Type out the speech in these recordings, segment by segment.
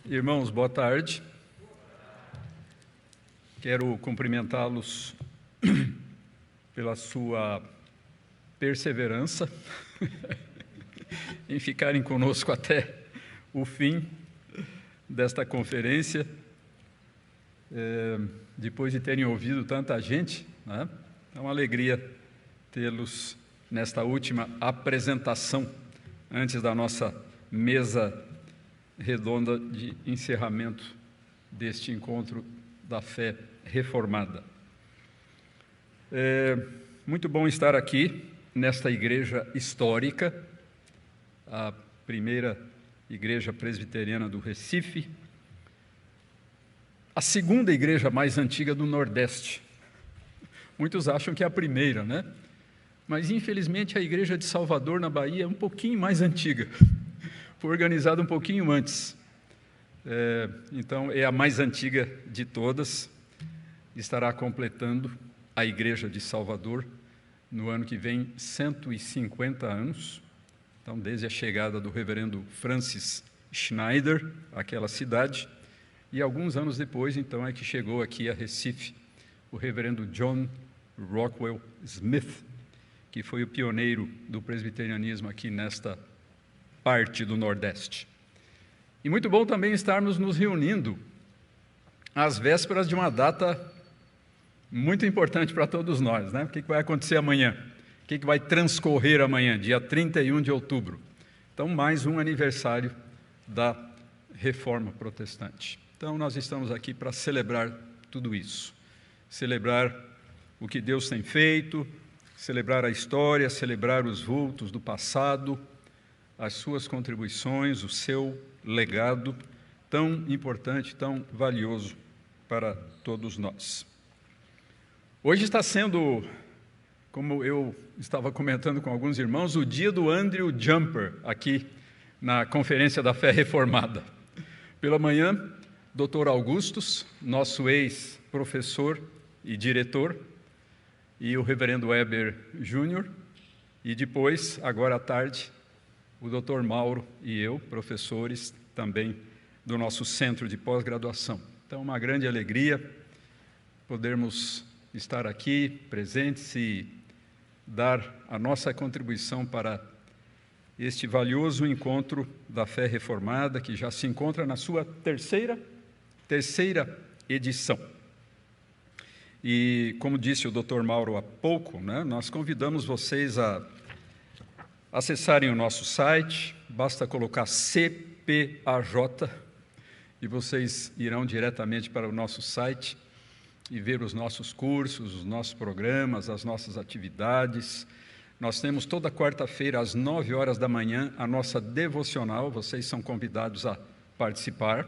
Irmãos, boa tarde. Quero cumprimentá-los pela sua perseverança em ficarem conosco até o fim desta conferência, depois de terem ouvido tanta gente, né? É uma alegria tê-los nesta última apresentação, antes da nossa mesa redonda de encerramento deste encontro da fé reformada. É muito bom estar aqui nesta igreja histórica, a primeira igreja presbiteriana do Recife, a segunda igreja mais antiga do Nordeste. Muitos acham que é a primeira, né? Mas, infelizmente, a igreja de Salvador, na Bahia, é um pouquinho mais antiga. Foi organizada um pouquinho antes. Então, é a mais antiga de todas. Estará completando a igreja de Salvador no ano que vem 150 anos. Então, desde a chegada do reverendo Francis Schneider àquela cidade. E alguns anos depois, então, é que chegou aqui a Recife o reverendo John Rockwell Smith, que foi o pioneiro do presbiterianismo aqui nesta parte do Nordeste. E muito bom também estarmos nos reunindo às vésperas de uma data muito importante para todos nós, né? O que vai acontecer amanhã? O que vai transcorrer amanhã, dia 31 de outubro? Então, mais um aniversário da Reforma Protestante. Então, nós estamos aqui para celebrar tudo isso. Celebrar o que Deus tem feito, celebrar a história, celebrar os vultos do passado, as suas contribuições, o seu legado tão importante, tão valioso para todos nós. Hoje está sendo, como eu estava comentando com alguns irmãos, o dia do Andrew Jumper, aqui na Conferência da Fé Reformada. Pela manhã, Dr. Augustus, nosso ex-professor e diretor, e o reverendo Weber Júnior, e depois, agora à tarde, o Dr. Mauro e eu, professores também do nosso centro de pós-graduação. Então, uma grande alegria podermos estar aqui presentes e dar a nossa contribuição para este valioso encontro da fé reformada, que já se encontra na sua terceira edição. E, como disse o Dr. Mauro há pouco, né, nós convidamos vocês a acessarem o nosso site, basta colocar CPAJ, e vocês irão diretamente para o nosso site e ver os nossos cursos, os nossos programas, as nossas atividades. Nós temos toda quarta-feira, às 9 horas da manhã, a nossa devocional, vocês são convidados a participar.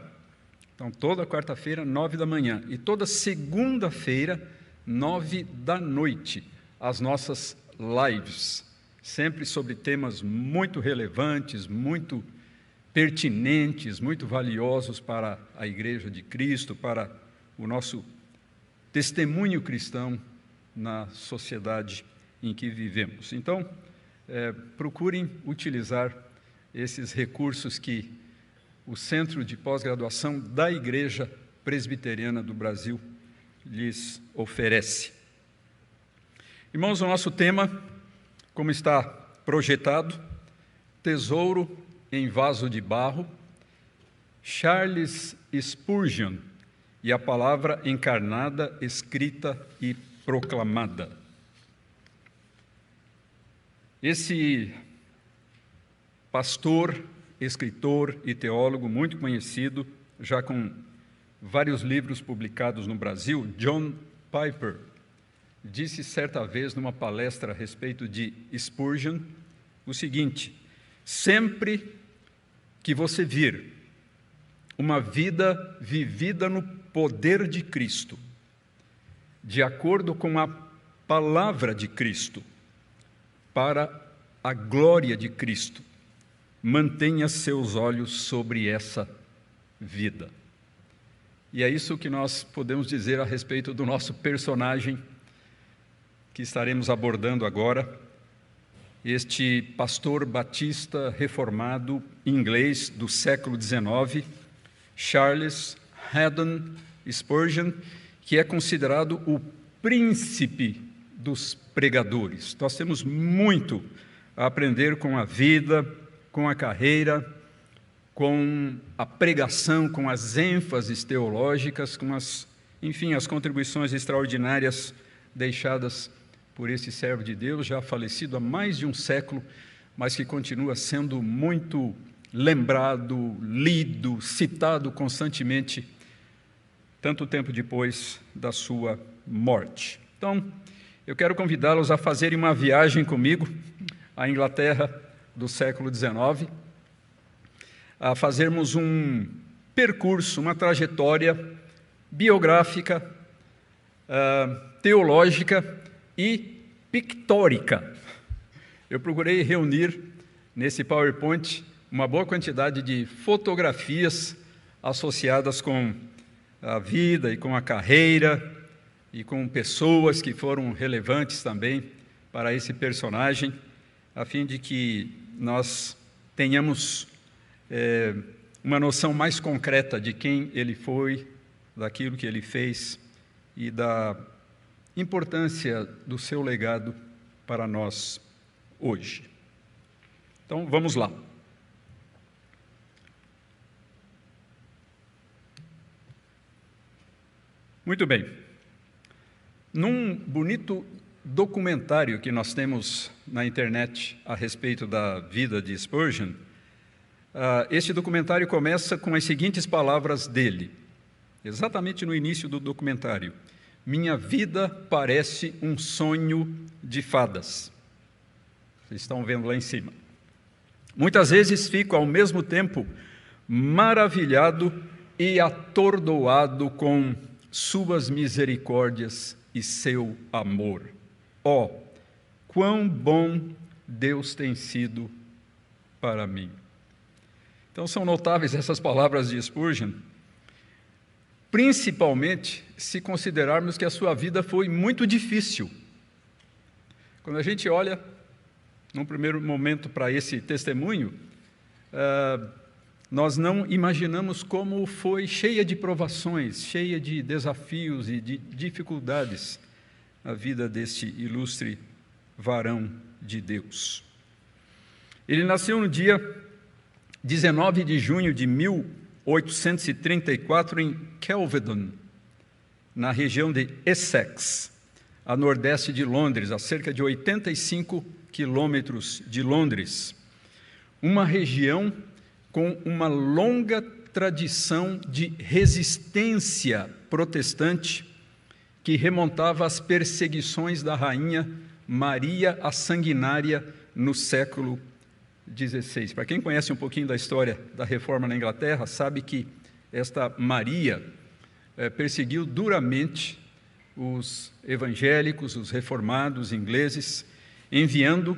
Então, toda quarta-feira, 9 da manhã, e toda segunda-feira, 9 da noite, as nossas lives, sempre sobre temas muito relevantes, muito pertinentes, muito valiosos para a Igreja de Cristo, para o nosso testemunho cristão na sociedade em que vivemos. Então, procurem utilizar esses recursos que o Centro de Pós-Graduação da Igreja Presbiteriana do Brasil lhes oferece. Irmãos, o nosso tema, como está projetado, Tesouro em Vaso de Barro, Charles Spurgeon e a Palavra Encarnada, Escrita e Proclamada. Esse pastor, escritor e teólogo muito conhecido, já com vários livros publicados no Brasil, John Piper, disse certa vez numa palestra a respeito de Spurgeon o seguinte: sempre que você vir uma vida vivida no poder de Cristo, de acordo com a palavra de Cristo, para a glória de Cristo, mantenha seus olhos sobre essa vida. E é isso que nós podemos dizer a respeito do nosso personagem que estaremos abordando agora, este pastor batista reformado inglês do século XIX, Charles Haddon Spurgeon, que é considerado o príncipe dos pregadores. Nós temos muito a aprender com a vida, com a carreira, com a pregação, com as ênfases teológicas, com as contribuições extraordinárias deixadas por esse servo de Deus, já falecido há mais de um século, mas que continua sendo muito lembrado, lido, citado constantemente, tanto tempo depois da sua morte. Então, eu quero convidá-los a fazerem uma viagem comigo à Inglaterra do século XIX, a fazermos um percurso, uma trajetória biográfica, teológica e pictórica. Eu procurei reunir nesse PowerPoint uma boa quantidade de fotografias associadas com a vida e com a carreira e com pessoas que foram relevantes também para esse personagem, a fim de que nós tenhamos uma noção mais concreta de quem ele foi, daquilo que ele fez e da importância do seu legado para nós hoje. Então, vamos lá. Muito bem. Num bonito documentário que nós temos na internet a respeito da vida de Spurgeon, este documentário começa com as seguintes palavras dele, exatamente no início do documentário: minha vida parece um sonho de fadas. Vocês estão vendo lá em cima. Muitas vezes fico ao mesmo tempo maravilhado e atordoado com suas misericórdias e seu amor. Oh, quão bom Deus tem sido para mim. Então são notáveis essas palavras de Spurgeon, principalmente se considerarmos que a sua vida foi muito difícil. Quando a gente olha, num primeiro momento, para esse testemunho, nós não imaginamos como foi cheia de provações, cheia de desafios e de dificuldades a vida deste ilustre varão de Deus. Ele nasceu no dia 19 de junho de 1834 em Kelvedon, na região de Essex, a nordeste de Londres, a cerca de 85 quilômetros de Londres, uma região com uma longa tradição de resistência protestante que remontava às perseguições da rainha Maria a Sanguinária no século XVI. Para quem conhece um pouquinho da história da Reforma na Inglaterra, sabe que esta Maria perseguiu duramente os evangélicos, os reformados ingleses, enviando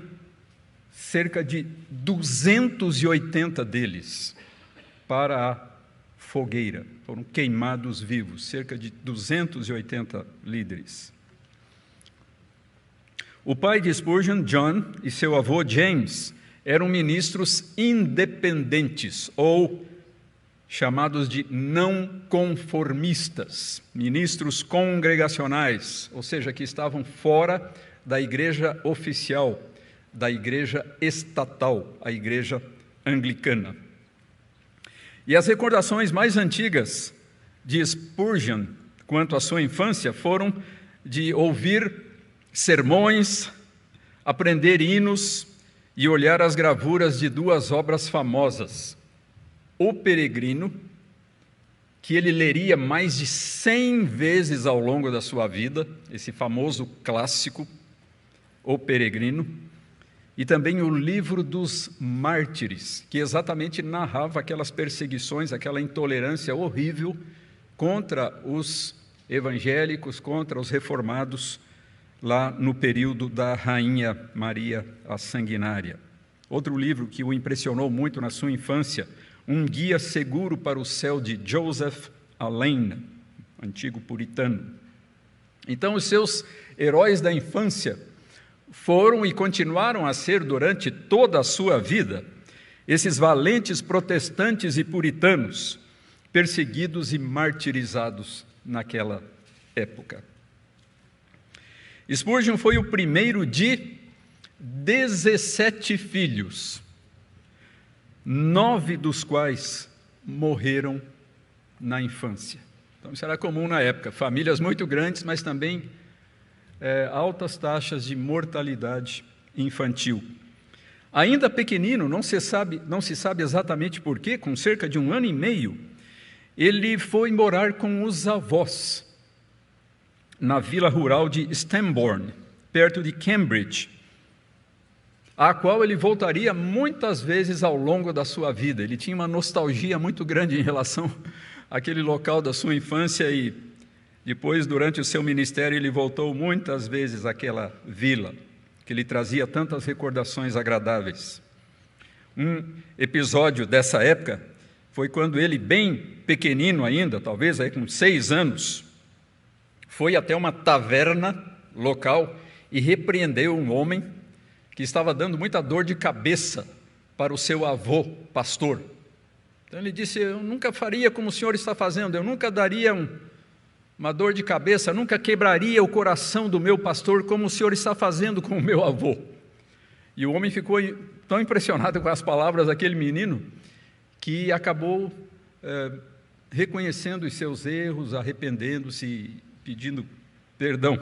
cerca de 280 deles para a fogueira. Foram queimados vivos, cerca de 280 líderes. O pai de Spurgeon, John, e seu avô, James, eram ministros independentes, ou chamados de não conformistas, ministros congregacionais, ou seja, que estavam fora da igreja oficial, da igreja estatal, a igreja anglicana. E as recordações mais antigas de Spurgeon quanto à sua infância foram de ouvir sermões, aprender hinos e olhar as gravuras de duas obras famosas: O Peregrino, que ele leria mais de 100 vezes ao longo da sua vida, esse famoso clássico, O Peregrino, e também o Livro dos Mártires, que exatamente narrava aquelas perseguições, aquela intolerância horrível contra os evangélicos, contra os reformados, lá no período da Rainha Maria a Sanguinária. Outro livro que o impressionou muito na sua infância, Um Guia Seguro para o Céu, de Joseph Alleine, antigo puritano. Então, os seus heróis da infância foram e continuaram a ser, durante toda a sua vida, esses valentes protestantes e puritanos, perseguidos e martirizados naquela época. Spurgeon foi o primeiro de 17 filhos, 9 dos quais morreram na infância. Então, isso era comum na época, famílias muito grandes, mas também altas taxas de mortalidade infantil. Ainda pequenino, não se sabe exatamente porquê, com cerca de 1 ano e meio, ele foi morar com os avós, na vila rural de Stambourne, perto de Cambridge, a qual ele voltaria muitas vezes ao longo da sua vida. Ele tinha uma nostalgia muito grande em relação àquele local da sua infância e depois, durante o seu ministério, ele voltou muitas vezes àquela vila, que lhe trazia tantas recordações agradáveis. Um episódio dessa época foi quando ele, bem pequenino ainda, talvez aí com 6 anos, foi até uma taverna local e repreendeu um homem que estava dando muita dor de cabeça para o seu avô, pastor. Então ele disse: eu nunca faria como o senhor está fazendo, eu nunca daria uma dor de cabeça, nunca quebraria o coração do meu pastor como o senhor está fazendo com o meu avô. E o homem ficou tão impressionado com as palavras daquele menino que acabou reconhecendo os seus erros, arrependendo-se e pedindo perdão.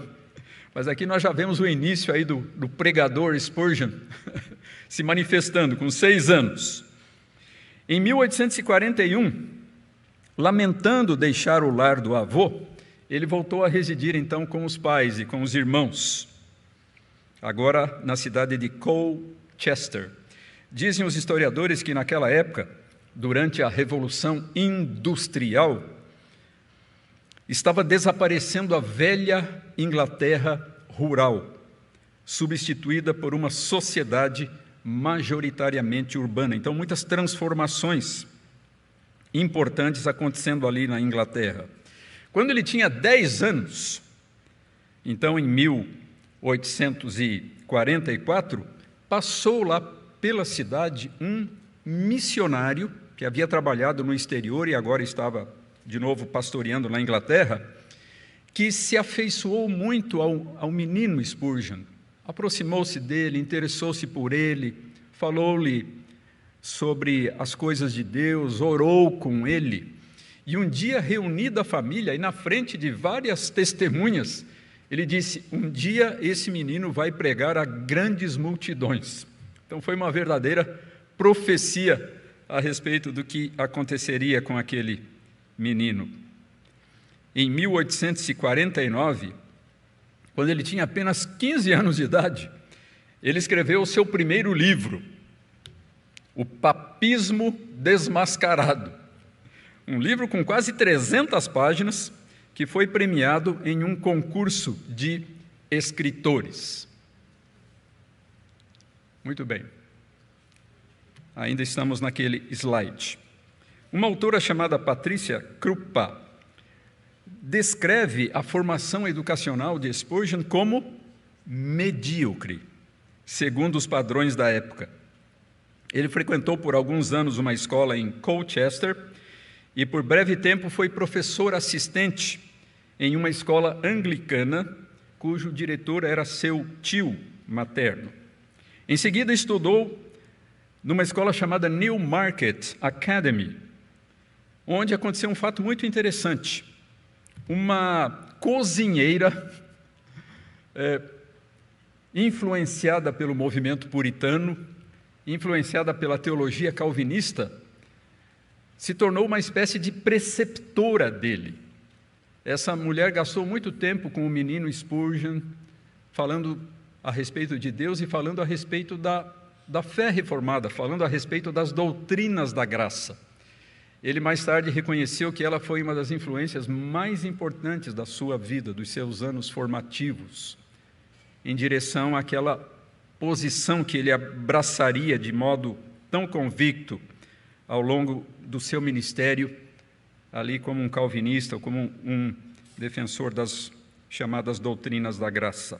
Mas aqui nós já vemos o início aí do pregador Spurgeon se manifestando com 6 anos. Em 1841, lamentando deixar o lar do avô, ele voltou a residir então com os pais e com os irmãos, agora na cidade de Colchester. Dizem os historiadores que naquela época, durante a Revolução Industrial, estava desaparecendo a velha Inglaterra rural, substituída por uma sociedade majoritariamente urbana. Então, muitas transformações importantes acontecendo ali na Inglaterra. Quando ele tinha 10 anos, então em 1844, passou lá pela cidade um missionário que havia trabalhado no exterior e agora estava de novo pastoreando na Inglaterra, que se afeiçoou muito ao menino Spurgeon, aproximou-se dele, interessou-se por ele, falou-lhe sobre as coisas de Deus, orou com ele, e um dia, reunida a família, e na frente de várias testemunhas, ele disse: um dia esse menino vai pregar a grandes multidões. Então foi uma verdadeira profecia a respeito do que aconteceria com aquele menino. Em 1849, quando ele tinha apenas 15 anos de idade, ele escreveu o seu primeiro livro, O Papismo Desmascarado, um livro com quase 300 páginas, que foi premiado em um concurso de escritores. Muito bem. Ainda estamos naquele slide. Uma autora chamada Patrícia Krupa descreve a formação educacional de Spurgeon como medíocre, segundo os padrões da época. Ele frequentou por alguns anos uma escola em Colchester e por breve tempo foi professor assistente em uma escola anglicana, cujo diretor era seu tio materno. Em seguida estudou numa escola chamada Newmarket Academy, onde aconteceu um fato muito interessante. Uma cozinheira influenciada pelo movimento puritano, influenciada pela teologia calvinista, se tornou uma espécie de preceptora dele. Essa mulher gastou muito tempo com o menino Spurgeon, falando a respeito de Deus e falando a respeito da fé reformada, falando a respeito das doutrinas da graça. Ele mais tarde reconheceu que ela foi uma das influências mais importantes da sua vida, dos seus anos formativos, em direção àquela posição que ele abraçaria de modo tão convicto ao longo do seu ministério, ali como um calvinista, como um defensor das chamadas doutrinas da graça.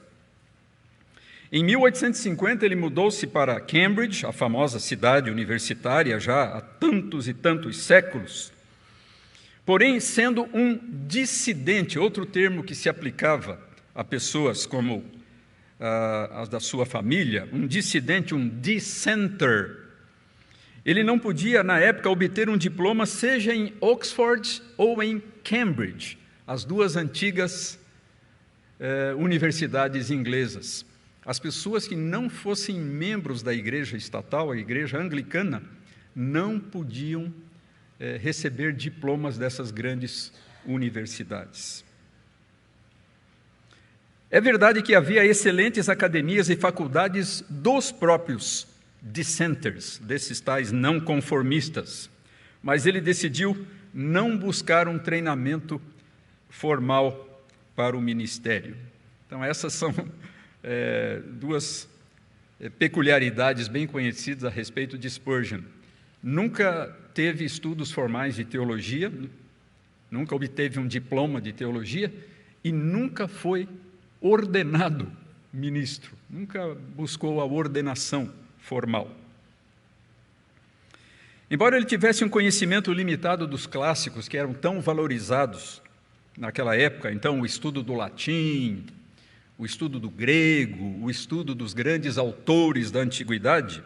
Em 1850, ele mudou-se para Cambridge, a famosa cidade universitária já há tantos e tantos séculos, Porém, sendo um dissidente, outro termo que se aplicava a pessoas como as da sua família, um dissidente, um dissenter, ele não podia, na época, obter um diploma, seja em Oxford ou em Cambridge, as duas antigas universidades inglesas. As pessoas que não fossem membros da igreja estatal, a igreja anglicana, não podiam receber diplomas dessas grandes universidades. É verdade que havia excelentes academias e faculdades dos próprios dissenters, desses tais não conformistas, mas ele decidiu não buscar um treinamento formal para o ministério. Então, essas são duas peculiaridades bem conhecidas a respeito de Spurgeon. Nunca teve estudos formais de teologia, nunca obteve um diploma de teologia e nunca foi ordenado ministro, nunca buscou a ordenação formal. Embora ele tivesse um conhecimento limitado dos clássicos que eram tão valorizados naquela época, então o estudo do latim, o estudo do grego, o estudo dos grandes autores da antiguidade,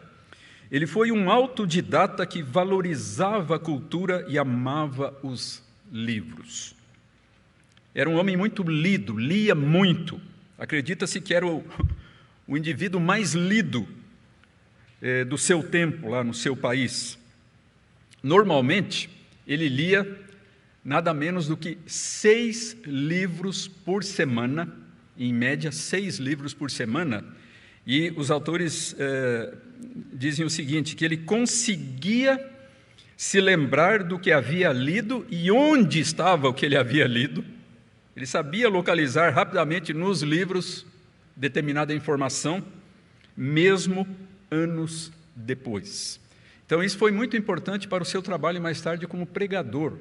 ele foi um autodidata que valorizava a cultura e amava os livros. Era um homem muito lido, lia muito. Acredita-se que era o indivíduo mais lido do seu tempo, lá no seu país. Normalmente, ele lia nada menos do que 6 livros por semana, em média 6 livros por semana, e os autores dizem o seguinte, que ele conseguia se lembrar do que havia lido e onde estava o que ele havia lido. Ele sabia localizar rapidamente nos livros determinada informação, mesmo anos depois. Então, isso foi muito importante para o seu trabalho mais tarde como pregador.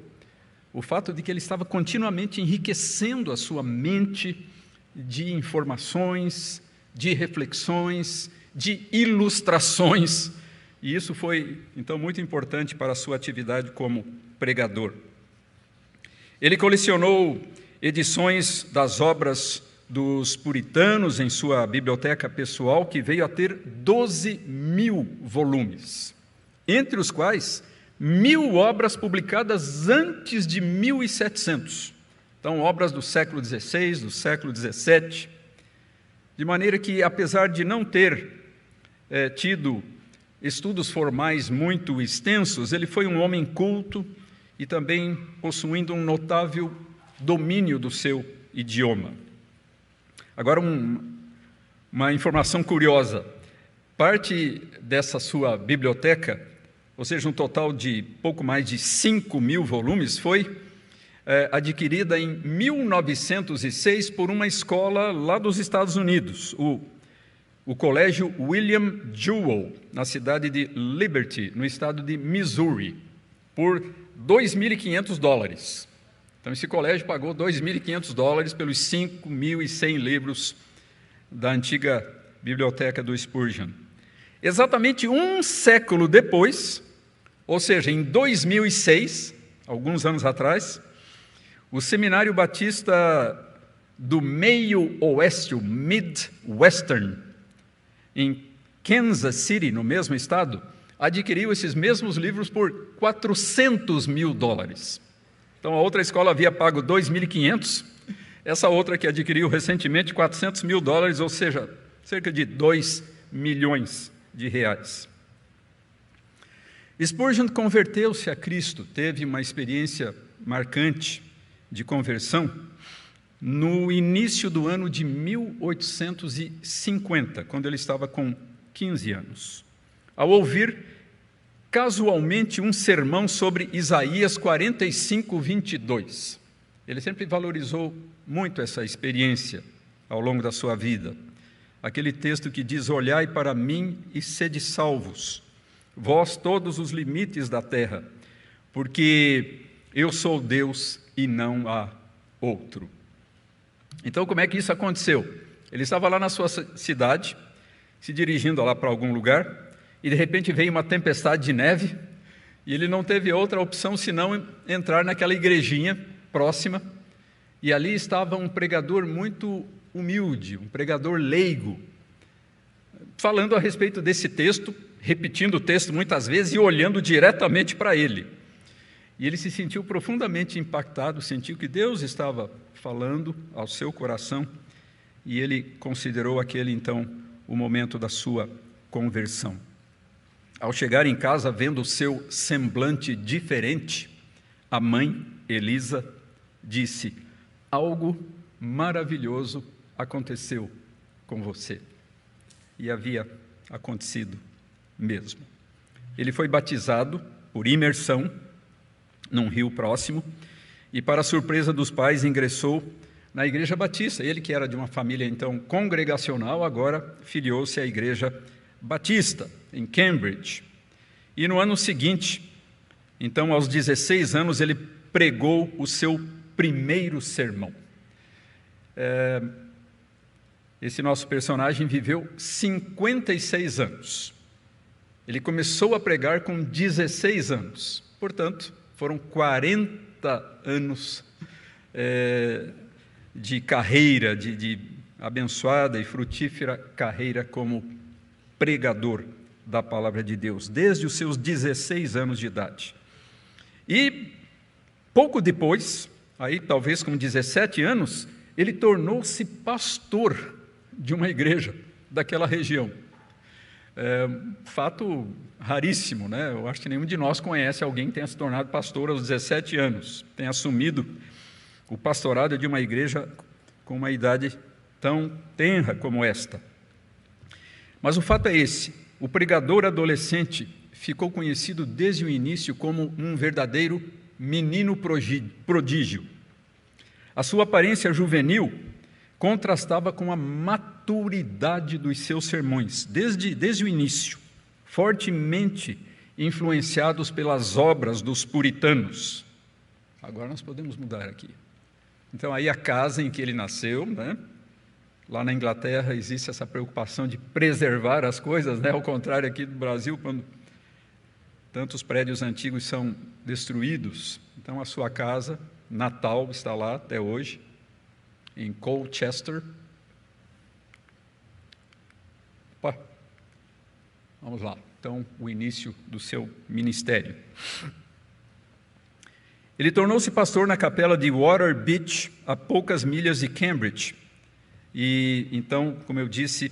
O fato de que ele estava continuamente enriquecendo a sua mente de informações, de reflexões, de ilustrações, e isso foi, então, muito importante para a sua atividade como pregador. Ele colecionou edições das obras dos puritanos em sua biblioteca pessoal, que veio a ter 12.000 volumes, entre os quais 1.000 obras publicadas antes de 1700. Então, obras do século XVI, do século XVII, de maneira que, apesar de não ter tido estudos formais muito extensos, ele foi um homem culto e também possuindo um notável domínio do seu idioma. Agora, uma informação curiosa. Parte dessa sua biblioteca, ou seja, um total de pouco mais de 5.000 volumes, foi adquirida em 1906 por uma escola lá dos Estados Unidos, o Colégio William Jewell, na cidade de Liberty, no estado de Missouri, por $2.500. Então, esse colégio pagou $2.500 pelos 5.100 livros da antiga biblioteca do Spurgeon. Exatamente um século depois, ou seja, em 2006, alguns anos atrás, o Seminário Batista do Meio Oeste, o Midwestern, em Kansas City, no mesmo estado, adquiriu esses mesmos livros por $400.000. Então, a outra escola havia pago $2.500, essa outra que adquiriu recentemente $400.000, ou seja, cerca de R$2 milhões. Spurgeon converteu-se a Cristo, teve uma experiência marcante de conversão no início do ano de 1850, quando ele estava com 15 anos, ao ouvir casualmente um sermão sobre Isaías 45:22. Ele sempre valorizou muito essa experiência ao longo da sua vida. Aquele texto que diz: olhai para mim e sede salvos, vós todos os limites da terra, porque eu sou Deus e não há outro. Então, como é que isso aconteceu? Ele estava lá na sua cidade, se dirigindo lá para algum lugar, e de repente veio uma tempestade de neve, E ele não teve outra opção senão entrar naquela igrejinha próxima, e ali estava um pregador muito humilde, um pregador leigo, falando a respeito desse texto, repetindo o texto muitas vezes e olhando diretamente para ele. E ele se sentiu profundamente impactado, sentiu que Deus estava falando ao seu coração, e ele considerou aquele, então, o momento da sua conversão. Ao chegar em casa, vendo o seu semblante diferente, a mãe, Elisa, disse: algo maravilhoso aconteceu com você. E havia acontecido mesmo. Ele foi batizado por imersão num rio próximo e, para surpresa dos pais, ingressou na Igreja Batista. Ele, que era de uma família então congregacional, agora filiou-se à Igreja Batista, em Cambridge. E no ano seguinte, então aos 16 anos, ele pregou o seu primeiro sermão. Esse nosso personagem viveu 56 anos. Ele começou a pregar com 16 anos. Portanto, foram 40 anos de carreira, de abençoada e frutífera carreira como pregador da palavra de Deus, desde os seus 16 anos de idade. E pouco depois, aí talvez com 17 anos, ele tornou-se pastor de uma igreja daquela região. Fato raríssimo, né? Eu acho que nenhum de nós conhece alguém que tenha se tornado pastor aos 17 anos, tenha assumido o pastorado de uma igreja com uma idade tão tenra como esta. Mas o fato é esse: o pregador adolescente ficou conhecido desde o início como um verdadeiro menino prodígio. A sua aparência juvenil contrastava com a maturidade dos seus sermões, desde o início, fortemente influenciados pelas obras dos puritanos. Agora nós podemos mudar aqui. Então, aí a casa em que ele nasceu, né? Lá na Inglaterra existe essa preocupação de preservar as coisas, né? Ao contrário aqui do Brasil, quando tantos prédios antigos são destruídos. Então, a sua casa natal está lá até hoje, em Colchester. Opa. Vamos lá. Então, o início do seu ministério. Ele tornou-se pastor na capela de Waterbeach, a poucas milhas de Cambridge. E, então, como eu disse,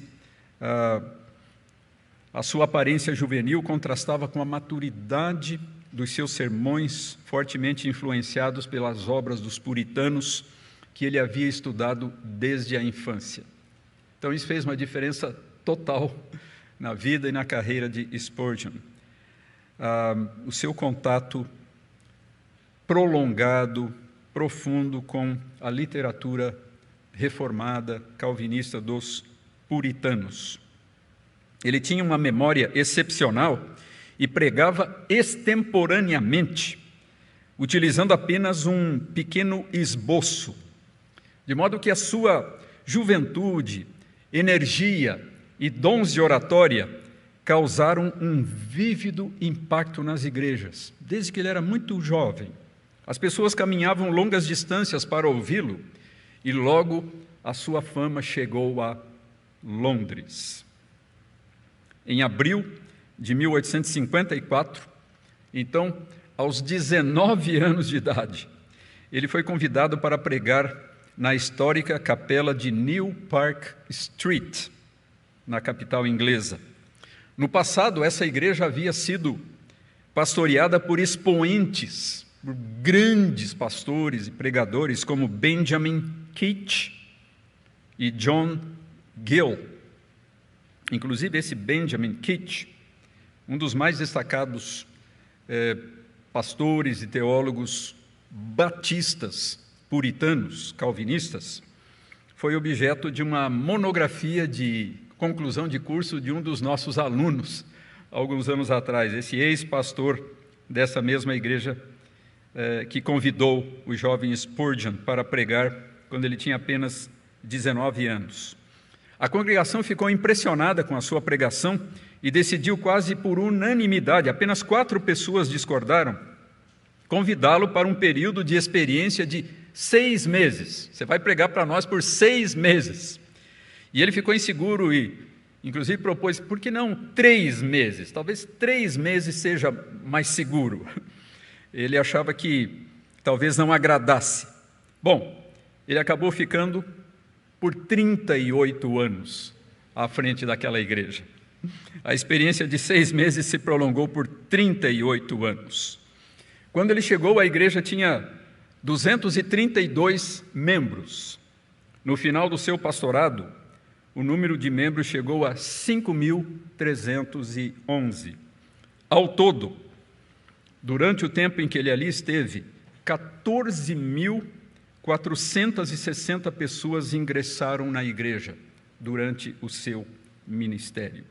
a sua aparência juvenil contrastava com a maturidade dos seus sermões, fortemente influenciados pelas obras dos puritanos que ele havia estudado desde a infância. Então, isso fez uma diferença total na vida e na carreira de Spurgeon. O seu contato prolongado, profundo com a literatura reformada, calvinista dos puritanos. Ele tinha uma memória excepcional e pregava extemporaneamente, utilizando apenas um pequeno esboço, de modo que a sua juventude, energia e dons de oratória causaram um vívido impacto nas igrejas, desde que ele era muito jovem. As pessoas caminhavam longas distâncias para ouvi-lo, e logo a sua fama chegou a Londres. Em abril de 1854, então, aos 19 anos de idade, ele foi convidado para pregar na histórica capela de New Park Street, na capital inglesa. No passado, essa igreja havia sido pastoreada por expoentes, por grandes pastores e pregadores como Benjamin Keach e John Gill. Inclusive, esse Benjamin Keach, um dos mais destacados pastores e teólogos batistas, puritanos, calvinistas, foi objeto de uma monografia de conclusão de curso de um dos nossos alunos, alguns anos atrás, esse ex-pastor dessa mesma igreja que convidou o jovem Spurgeon para pregar quando ele tinha apenas 19 anos. A congregação ficou impressionada com a sua pregação e decidiu quase por unanimidade, apenas 4 pessoas discordaram, convidá-lo para um período de experiência de 6 meses. Você vai pregar para nós por 6 meses. E ele ficou inseguro e, inclusive, propôs, por que não 3 meses? Talvez 3 meses seja mais seguro. Ele achava que talvez não agradasse. Bom, ele acabou ficando por 38 anos à frente daquela igreja. A experiência de 6 meses se prolongou por 38 anos. Quando ele chegou, a igreja tinha 232 membros. No final do seu pastorado, o número de membros chegou a 5.311. Ao todo, durante o tempo em que ele ali esteve, 14.460 pessoas ingressaram na igreja durante o seu ministério.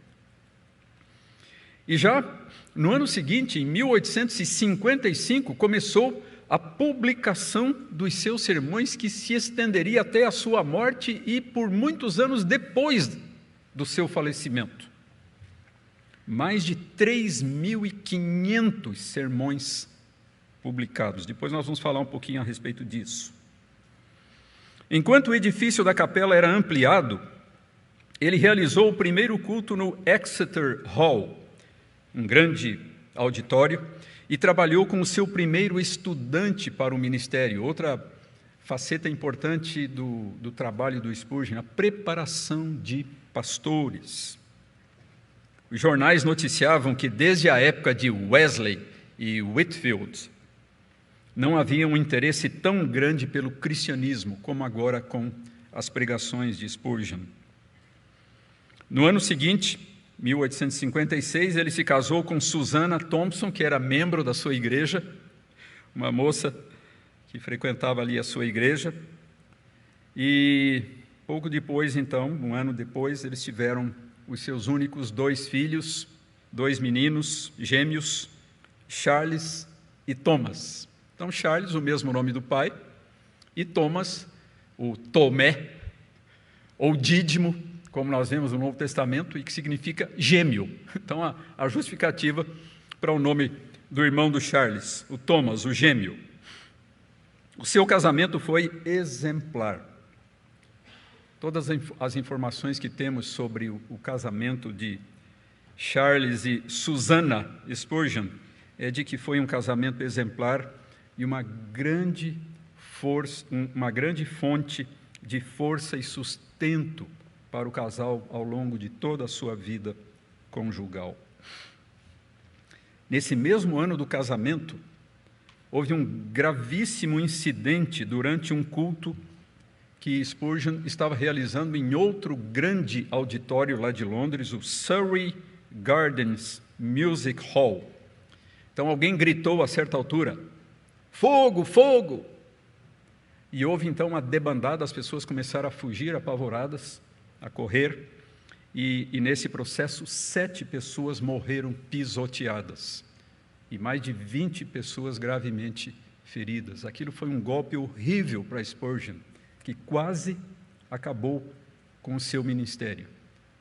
E já no ano seguinte, em 1855, começou a publicação dos seus sermões, que se estenderia até a sua morte e por muitos anos depois do seu falecimento. Mais de 3.500 sermões publicados. Depois nós vamos falar um pouquinho a respeito disso. Enquanto o edifício da capela era ampliado, ele realizou o primeiro culto no Exeter Hall, um grande auditório, e trabalhou com o seu primeiro estudante para o ministério. Outra faceta importante do trabalho do Spurgeon, a preparação de pastores. Os jornais noticiavam que desde a época de Wesley e Whitefield, não havia um interesse tão grande pelo cristianismo como agora com as pregações de Spurgeon. No ano seguinte, 1856, ele se casou com Susannah Thompson, que era membro da sua igreja, uma moça que frequentava ali a sua igreja. E pouco depois, então, um ano depois, eles tiveram os seus únicos 2 filhos, 2 meninos gêmeos, Charles e Thomas. Então, Charles, o mesmo nome do pai, e Thomas, o Tomé, ou Dídimo, como nós vemos no Novo Testamento, e que significa gêmeo. Então, a justificativa para o nome do irmão do Charles, o Thomas, o gêmeo. O seu casamento foi exemplar. Todas as informações que temos sobre o casamento de Charles e Susannah Spurgeon é de que foi um casamento exemplar e uma grande fonte de força e sustento para o casal ao longo de toda a sua vida conjugal. Nesse mesmo ano do casamento, houve um gravíssimo incidente durante um culto que Spurgeon estava realizando em outro grande auditório lá de Londres, o Surrey Gardens Music Hall. Então alguém gritou a certa altura, fogo, fogo! E houve então uma debandada, as pessoas começaram a fugir apavoradas, a correr, e nesse processo 7 pessoas morreram pisoteadas, e mais de 20 pessoas gravemente feridas. Aquilo foi um golpe horrível para Spurgeon, que quase acabou com o seu ministério.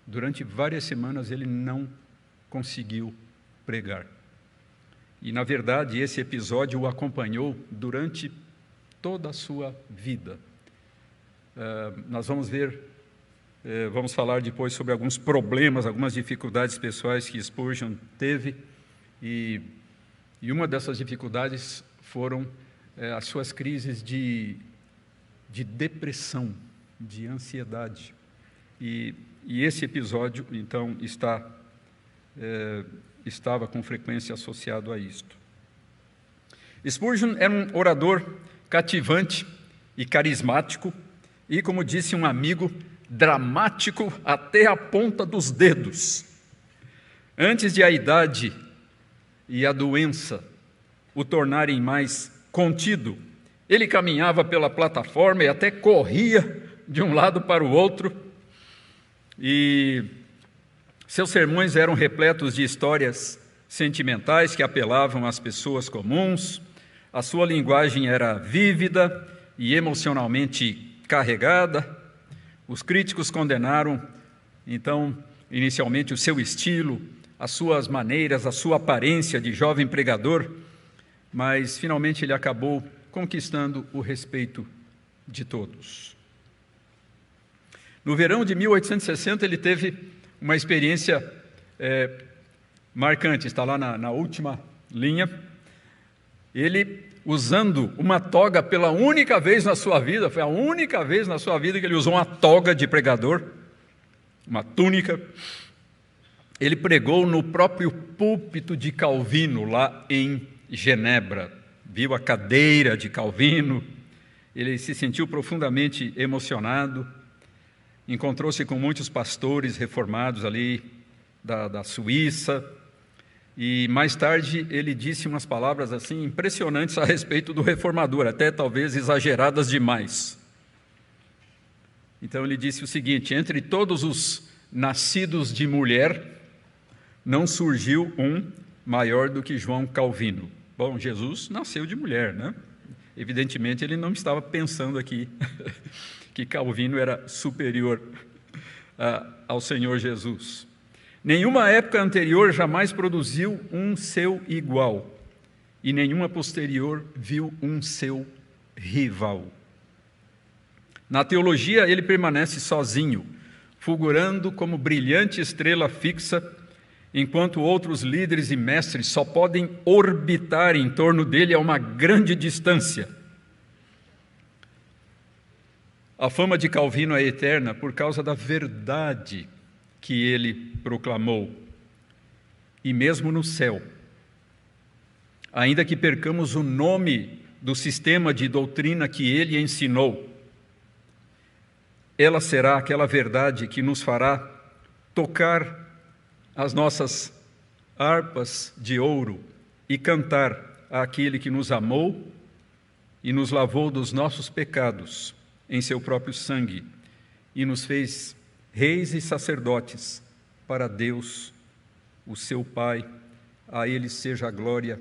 Durante várias semanas ele não conseguiu pregar. E, na verdade, esse episódio o acompanhou durante toda a sua vida. Nós vamos falar depois sobre alguns problemas, algumas dificuldades pessoais que Spurgeon teve, e uma dessas dificuldades foram as suas crises de depressão, de ansiedade. E esse episódio, então, estava com frequência associado a isto. Spurgeon era um orador cativante e carismático, e, como disse um amigo, dramático até a ponta dos dedos. Antes de a idade e a doença o tornarem mais contido, ele caminhava pela plataforma e até corria de um lado para o outro, e seus sermões eram repletos de histórias sentimentais que apelavam às pessoas comuns. A sua linguagem era vívida e emocionalmente carregada. Os críticos condenaram, então, inicialmente o seu estilo, as suas maneiras, a sua aparência de jovem pregador, mas finalmente ele acabou conquistando o respeito de todos. No verão de 1860, ele teve uma experiência marcante, está lá na última linha. Ele, usando uma toga pela única vez na sua vida, foi a única vez na sua vida que ele usou uma toga de pregador, uma túnica. Ele pregou no próprio púlpito de Calvino, lá em Genebra. Viu a cadeira de Calvino, ele se sentiu profundamente emocionado, encontrou-se com muitos pastores reformados ali da Suíça, e mais tarde ele disse umas palavras assim impressionantes a respeito do reformador, até talvez exageradas demais. Então ele disse o seguinte: entre todos os nascidos de mulher, não surgiu um maior do que João Calvino. Bom, Jesus nasceu de mulher, né? Evidentemente ele não estava pensando aqui que Calvino era superior ao Senhor Jesus. Nenhuma época anterior jamais produziu um seu igual, e nenhuma posterior viu um seu rival. Na teologia ele permanece sozinho, fulgurando como brilhante estrela fixa, enquanto outros líderes e mestres só podem orbitar em torno dele a uma grande distância. A fama de Calvino é eterna por causa da verdade que ele proclamou. E mesmo no céu, ainda que percamos o nome do sistema de doutrina que ele ensinou, ela será aquela verdade que nos fará tocar as nossas harpas de ouro e cantar àquele que nos amou e nos lavou dos nossos pecados em seu próprio sangue e nos fez reis e sacerdotes para Deus, o seu Pai. A ele seja a glória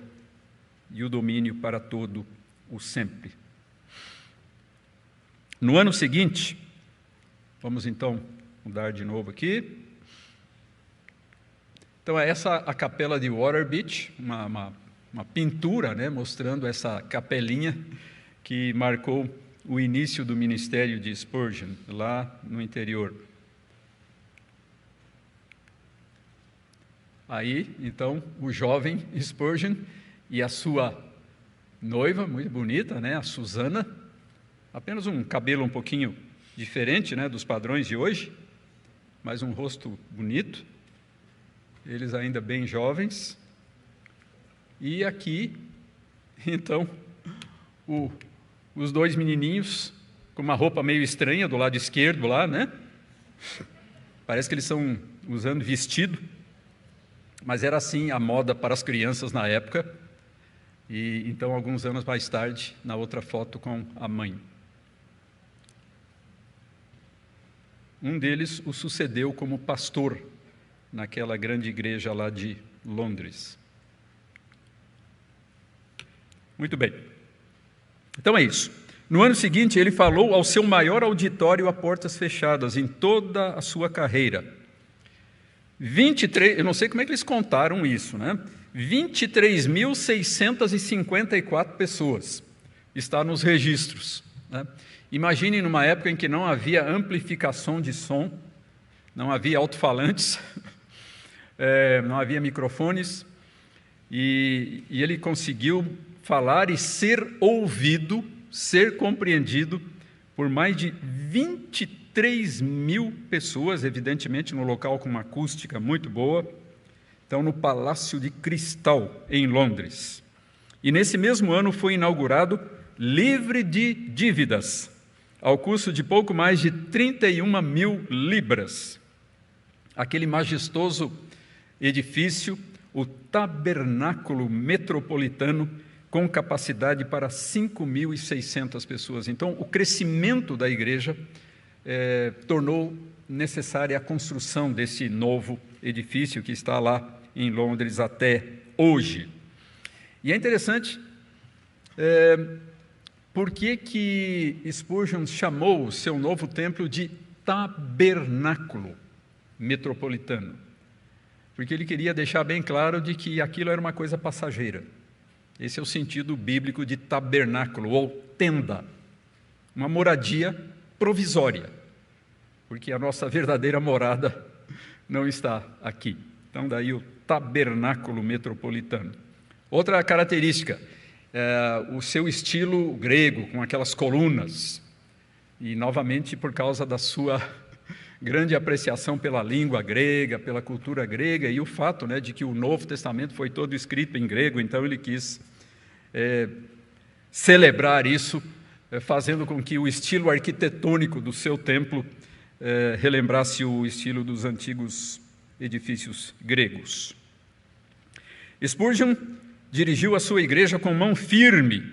e o domínio para todo o sempre. No ano seguinte, vamos então mudar de novo aqui. Então é essa a capela de Waterbeach, uma pintura, né, mostrando essa capelinha que marcou o início do ministério de Spurgeon, lá no interior. Aí, então, o jovem Spurgeon e a sua noiva, muito bonita, né, a Susana, apenas um cabelo um pouquinho diferente, né, dos padrões de hoje, mas um rosto bonito, eles ainda bem jovens. E aqui, então, os dois menininhos com uma roupa meio estranha do lado esquerdo lá, né? Parece que eles estão usando vestido, mas era assim a moda para as crianças na época. E então, alguns anos mais tarde, na outra foto com a mãe. Um deles o sucedeu como pastor naquela grande igreja lá de Londres. Muito bem. Então é isso. No ano seguinte, ele falou ao seu maior auditório a portas fechadas em toda a sua carreira. 23, eu não sei como é que eles contaram isso, né? 23.654 pessoas. Está nos registros, né? Imaginem numa época em que não havia amplificação de som, não havia alto-falantes, não havia microfones, e ele conseguiu falar e ser ouvido, ser compreendido por mais de 23 mil pessoas, evidentemente no local com uma acústica muito boa, então no Palácio de Cristal, em Londres. E nesse mesmo ano foi inaugurado livre de dívidas, ao custo de pouco mais de 31 mil libras. Aquele majestoso edifício, o Tabernáculo Metropolitano, com capacidade para 5.600 pessoas. Então, o crescimento da igreja tornou necessária a construção desse novo edifício que está lá em Londres até hoje. E é interessante, por que Spurgeon chamou o seu novo templo de Tabernáculo Metropolitano? porque ele queria deixar bem claro de que aquilo era uma coisa passageira. Esse é o sentido bíblico de tabernáculo, ou tenda, uma moradia provisória, porque a nossa verdadeira morada não está aqui. Então, daí o tabernáculo metropolitano. Outra característica, o seu estilo grego, com aquelas colunas, e novamente por causa da sua grande apreciação pela língua grega, pela cultura grega, e o fato, né, de que o Novo Testamento foi todo escrito em grego, então ele quis celebrar isso, fazendo com que o estilo arquitetônico do seu templo relembrasse o estilo dos antigos edifícios gregos. Spurgeon dirigiu a sua igreja com mão firme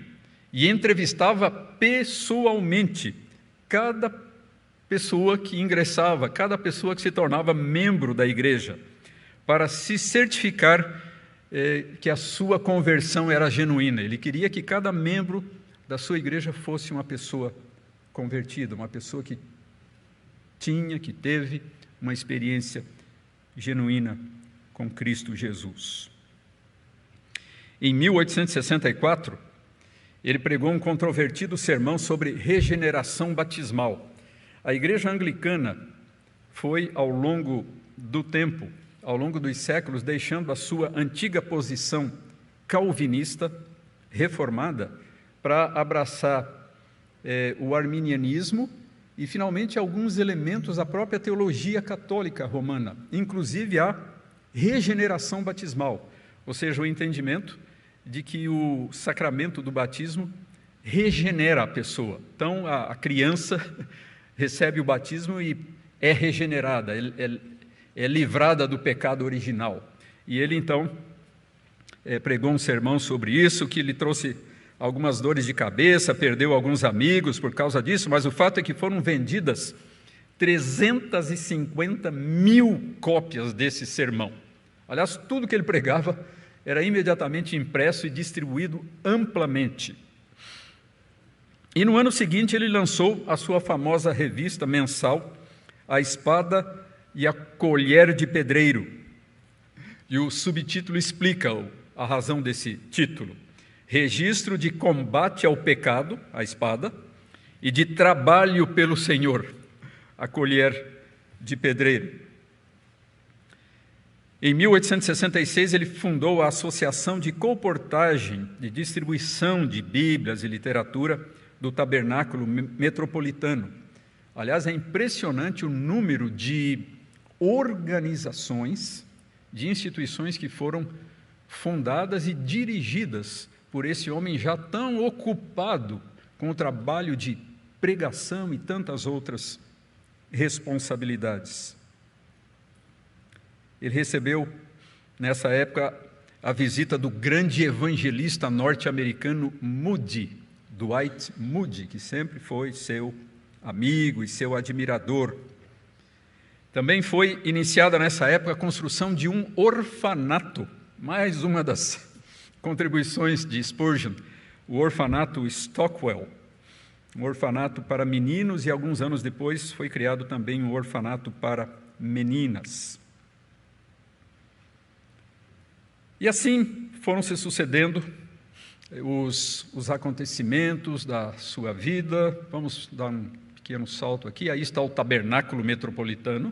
e entrevistava pessoalmente cada pessoa que ingressava, cada pessoa que se tornava membro da igreja, para se certificar que a sua conversão era genuína. Ele queria que cada membro da sua igreja fosse uma pessoa convertida, uma pessoa que teve uma experiência genuína com Cristo Jesus. Em 1864, ele pregou um controvertido sermão sobre regeneração batismal. A igreja anglicana foi, ao longo do tempo, ao longo dos séculos, deixando a sua antiga posição calvinista, reformada, para abraçar o arminianismo e, finalmente, alguns elementos da própria teologia católica romana, inclusive a regeneração batismal, ou seja, o entendimento de que o sacramento do batismo regenera a pessoa. Então, a criança recebe o batismo e é regenerada, é livrada do pecado original. E ele, então, pregou um sermão sobre isso, que lhe trouxe algumas dores de cabeça, perdeu alguns amigos por causa disso, mas o fato é que foram vendidas 350 mil cópias desse sermão. Aliás, tudo que ele pregava era imediatamente impresso e distribuído amplamente. E no ano seguinte ele lançou a sua famosa revista mensal, A Espada e a Colher de Pedreiro. E o subtítulo explica a razão desse título: Registro de combate ao pecado, a espada, e de trabalho pelo Senhor, a colher de pedreiro. Em 1866, ele fundou a Associação de Colportagem de Distribuição de Bíblias e Literatura do Tabernáculo Metropolitano. Aliás, é impressionante o número de organizações, de instituições que foram fundadas e dirigidas por esse homem já tão ocupado com o trabalho de pregação e tantas outras responsabilidades. Ele recebeu, nessa época, a visita do grande evangelista norte-americano Moody, Dwight Moody, que sempre foi seu amigo e seu admirador. Também foi iniciada nessa época a construção de um orfanato, mais uma das contribuições de Spurgeon, o orfanato Stockwell, um orfanato para meninos, e alguns anos depois foi criado também um orfanato para meninas. E assim foram se sucedendo os acontecimentos da sua vida. Vamos dar um pequeno salto aqui. Aí está o tabernáculo metropolitano,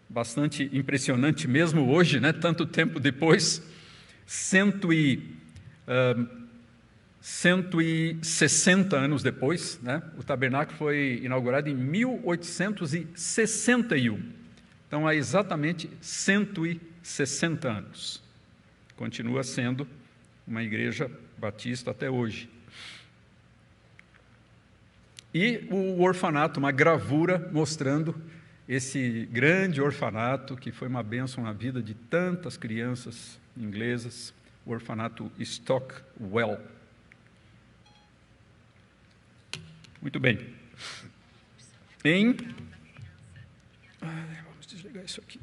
bastante impressionante mesmo hoje, né? Tanto tempo depois, 160 anos depois, né? O tabernáculo foi inaugurado em 1861. Então, há exatamente 160 anos. Continua sendo uma igreja batista até hoje. E o orfanato, uma gravura mostrando esse grande orfanato que foi uma bênção na vida de tantas crianças inglesas, o orfanato Stockwell. Muito bem. Vamos desligar isso aqui.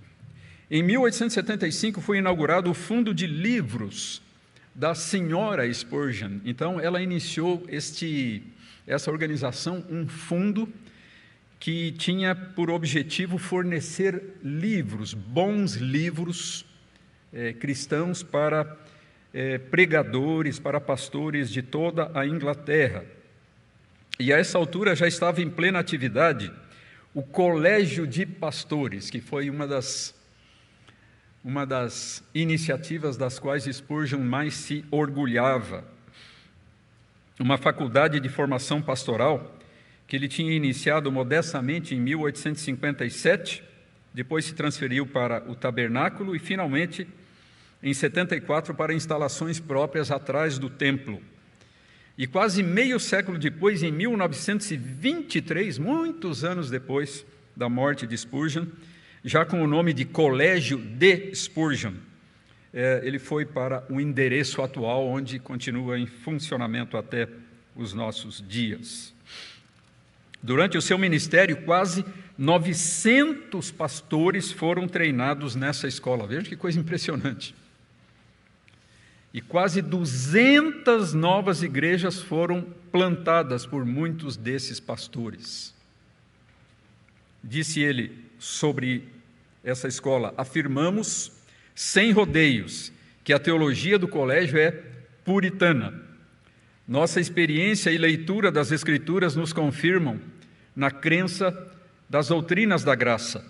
Em 1875 foi inaugurado o Fundo de Livros da senhora Spurgeon. Então, ela iniciou essa organização, um fundo que tinha por objetivo fornecer livros, bons livros cristãos para pregadores, para pastores de toda a Inglaterra. E a essa altura já estava em plena atividade o Colégio de Pastores, que foi uma das iniciativas das quais Spurgeon mais se orgulhava. Uma faculdade de formação pastoral que ele tinha iniciado modestamente em 1857, depois se transferiu para o tabernáculo e, finalmente, em 74, para instalações próprias atrás do templo. E quase meio século depois, em 1923, muitos anos depois da morte de Spurgeon, já com o nome de Colégio de Spurgeon, ele foi para o endereço atual, onde continua em funcionamento até os nossos dias. Durante o seu ministério, quase 900 pastores foram treinados nessa escola. Veja que coisa impressionante. E quase 200 novas igrejas foram plantadas por muitos desses pastores. Disse ele sobre essa escola: afirmamos, sem rodeios, que a teologia do colégio é puritana. Nossa experiência e leitura das Escrituras nos confirmam na crença das doutrinas da graça,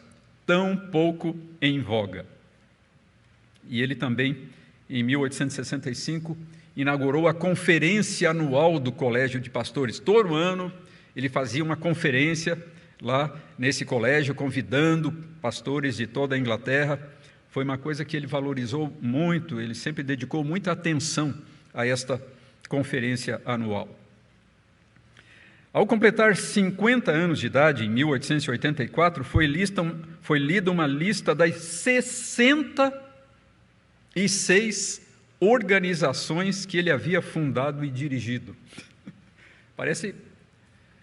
tão pouco em voga. E ele também, em 1865, inaugurou a conferência anual do Colégio de Pastores. Todo ano ele fazia uma conferência lá nesse colégio, convidando pastores de toda a Inglaterra. Foi uma coisa que ele valorizou muito, ele sempre dedicou muita atenção a esta conferência anual. Ao completar 50 anos de idade, em 1884, foi lida uma lista das 66 organizações que ele havia fundado e dirigido. Parece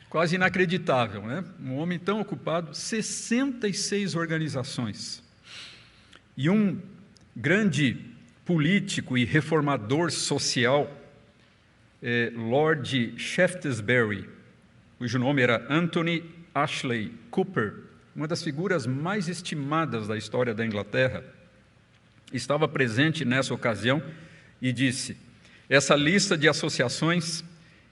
quase inacreditável, né? Um homem tão ocupado, 66 organizações. E um grande político e reformador social, Lord Shaftesbury, cujo nome era Anthony Ashley Cooper, uma das figuras mais estimadas da história da Inglaterra, estava presente nessa ocasião e disse: essa lista de associações,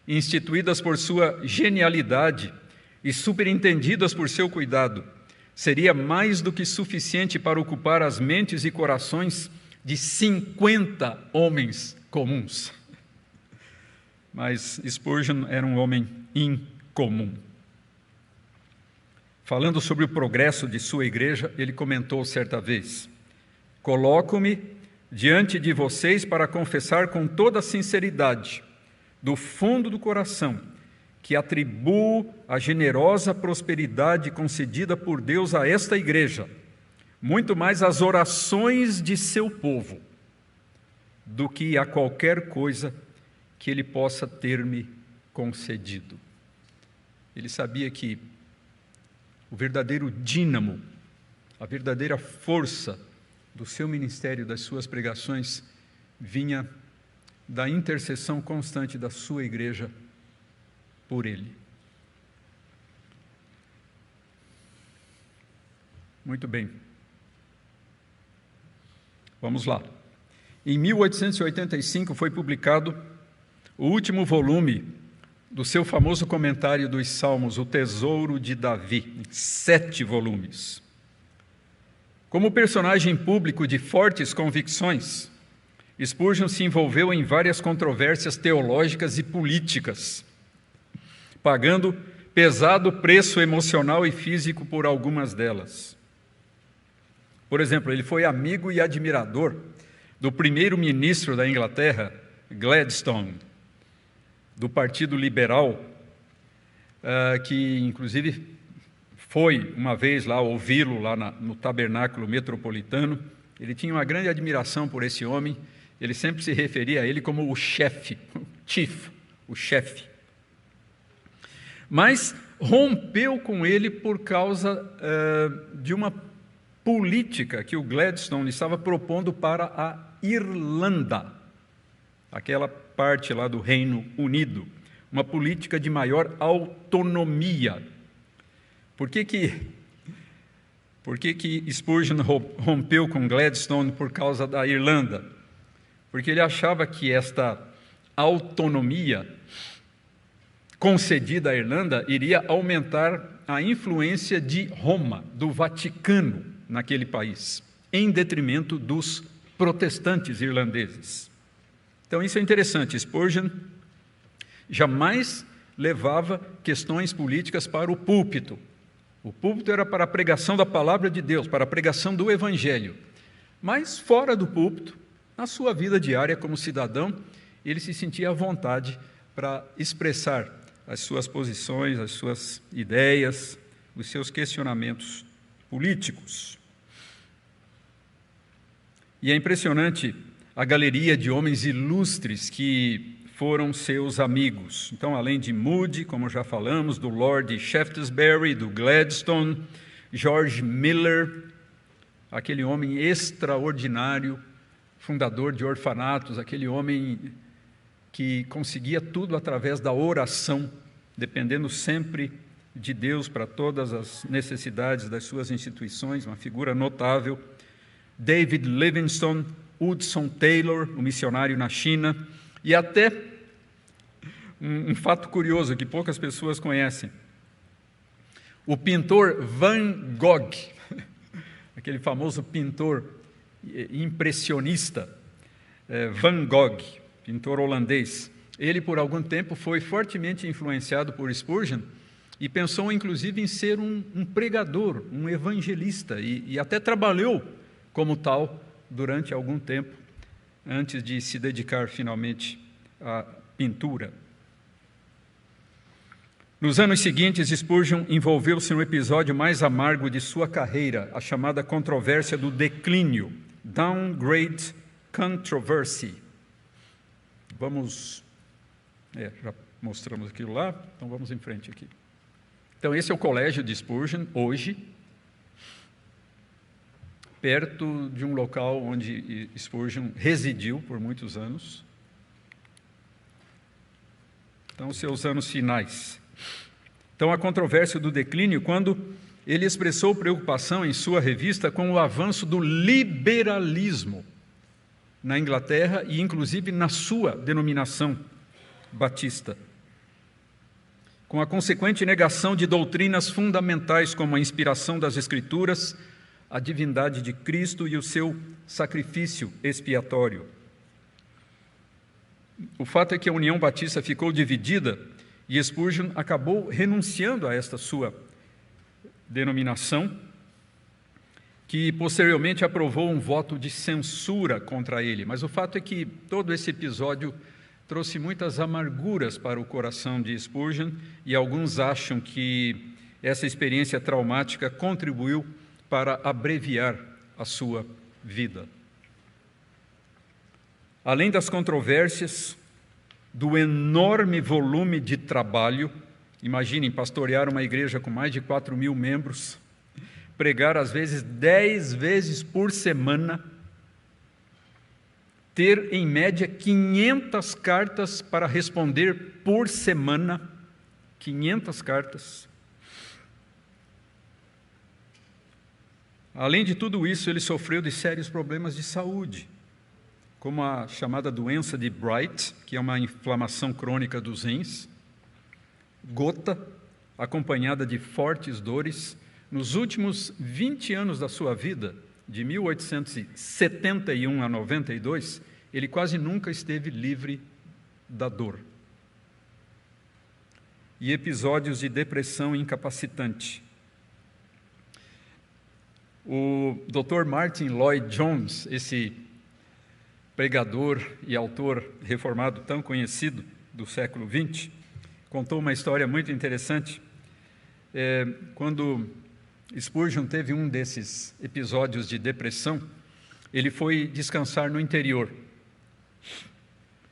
instituídas por sua genialidade e superintendidas por seu cuidado, seria mais do que suficiente para ocupar as mentes e corações de 50 homens comuns. Mas Spurgeon era um homem incomum. Falando sobre o progresso de sua igreja, ele comentou certa vez: coloco-me diante de vocês para confessar com toda sinceridade, do fundo do coração, que atribuo a generosa prosperidade concedida por Deus a esta igreja, muito mais às orações de seu povo, do que a qualquer coisa que ele possa ter-me concedido. Ele sabia que o verdadeiro dínamo, a verdadeira força do seu ministério, das suas pregações, vinha da intercessão constante da sua igreja por ele. Muito bem. Vamos lá. Em 1885 foi publicado o último volume do seu famoso comentário dos Salmos, O Tesouro de Davi, em 7 volumes. Como personagem público de fortes convicções, Spurgeon se envolveu em várias controvérsias teológicas e políticas, pagando pesado preço emocional e físico por algumas delas. Por exemplo, ele foi amigo e admirador do primeiro-ministro da Inglaterra, Gladstone, do Partido Liberal, que inclusive foi uma vez lá ouvi-lo lá no Tabernáculo Metropolitano. Ele tinha uma grande admiração por esse homem, ele sempre se referia a ele como o chefe, o chefe. Mas rompeu com ele por causa de uma política que o Gladstone estava propondo para a Irlanda, aquela parte lá do Reino Unido, uma política de maior autonomia. Por que Spurgeon rompeu com Gladstone por causa da Irlanda? Porque ele achava que esta autonomia concedida à Irlanda iria aumentar a influência de Roma, do Vaticano, naquele país, em detrimento dos protestantes irlandeses. Então isso é interessante. Spurgeon jamais levava questões políticas para o púlpito. O púlpito era para a pregação da palavra de Deus, para a pregação do Evangelho. Mas fora do púlpito, na sua vida diária como cidadão, ele se sentia à vontade para expressar as suas posições, as suas ideias, os seus questionamentos políticos. E é impressionante a galeria de homens ilustres que foram seus amigos. Então, além de Moody, como já falamos, do Lord Shaftesbury, do Gladstone, George Miller, aquele homem extraordinário, fundador de orfanatos, aquele homem que conseguia tudo através da oração, dependendo sempre de Deus para todas as necessidades das suas instituições, uma figura notável. David Livingstone, Hudson Taylor, o missionário na China, e até um fato curioso que poucas pessoas conhecem. O pintor Van Gogh, aquele famoso pintor impressionista, Van Gogh, pintor holandês, ele por algum tempo foi fortemente influenciado por Spurgeon e pensou inclusive em ser um pregador, um evangelista, e até trabalhou como tal durante algum tempo, antes de se dedicar finalmente à pintura. Nos anos seguintes, Spurgeon envolveu-se no episódio mais amargo de sua carreira, a chamada controvérsia do declínio, Downgrade Controversy. Já mostramos aquilo lá, então vamos em frente aqui. Então, esse é o colégio de Spurgeon, hoje, perto de um local onde Spurgeon residiu por muitos anos. Então, seus anos finais. Então, a controvérsia do declínio, quando ele expressou preocupação em sua revista com o avanço do liberalismo na Inglaterra e, inclusive, na sua denominação batista, com a consequente negação de doutrinas fundamentais como a inspiração das Escrituras, a divindade de Cristo e o seu sacrifício expiatório. O fato é que a União Batista ficou dividida e Spurgeon acabou renunciando a esta sua denominação, que posteriormente aprovou um voto de censura contra ele. Mas o fato é que todo esse episódio trouxe muitas amarguras para o coração de Spurgeon e alguns acham que essa experiência traumática contribuiu para abreviar a sua vida. Além das controvérsias, do enorme volume de trabalho, imaginem pastorear uma igreja com mais de 4.000 membros, pregar às vezes 10 vezes por semana, ter em média 500 cartas para responder por semana, 500 cartas. Além de tudo isso, ele sofreu de sérios problemas de saúde, como a chamada doença de Bright, que é uma inflamação crônica dos rins, gota, acompanhada de fortes dores. Nos últimos 20 anos da sua vida, de 1871 a 92, ele quase nunca esteve livre da dor. E episódios de depressão incapacitante. O Dr. Martin Lloyd Jones, esse pregador e autor reformado tão conhecido do século XX, contou uma história muito interessante. Quando Spurgeon teve um desses episódios de depressão, ele foi descansar no interior.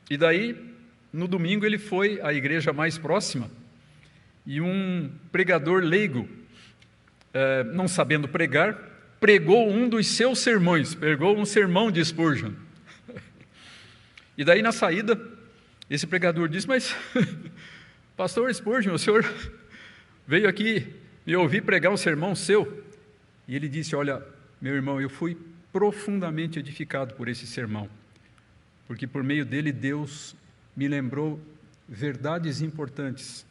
E daí, no domingo, ele foi à igreja mais próxima e um pregador leigo, não sabendo pregar, pregou um dos seus sermões, pregou um sermão de Spurgeon. E daí, na saída, esse pregador disse: mas, pastor Spurgeon, o senhor veio aqui me ouvi pregar um sermão seu, e ele disse, olha, meu irmão, eu fui profundamente edificado por esse sermão, porque por meio dele Deus me lembrou verdades importantes,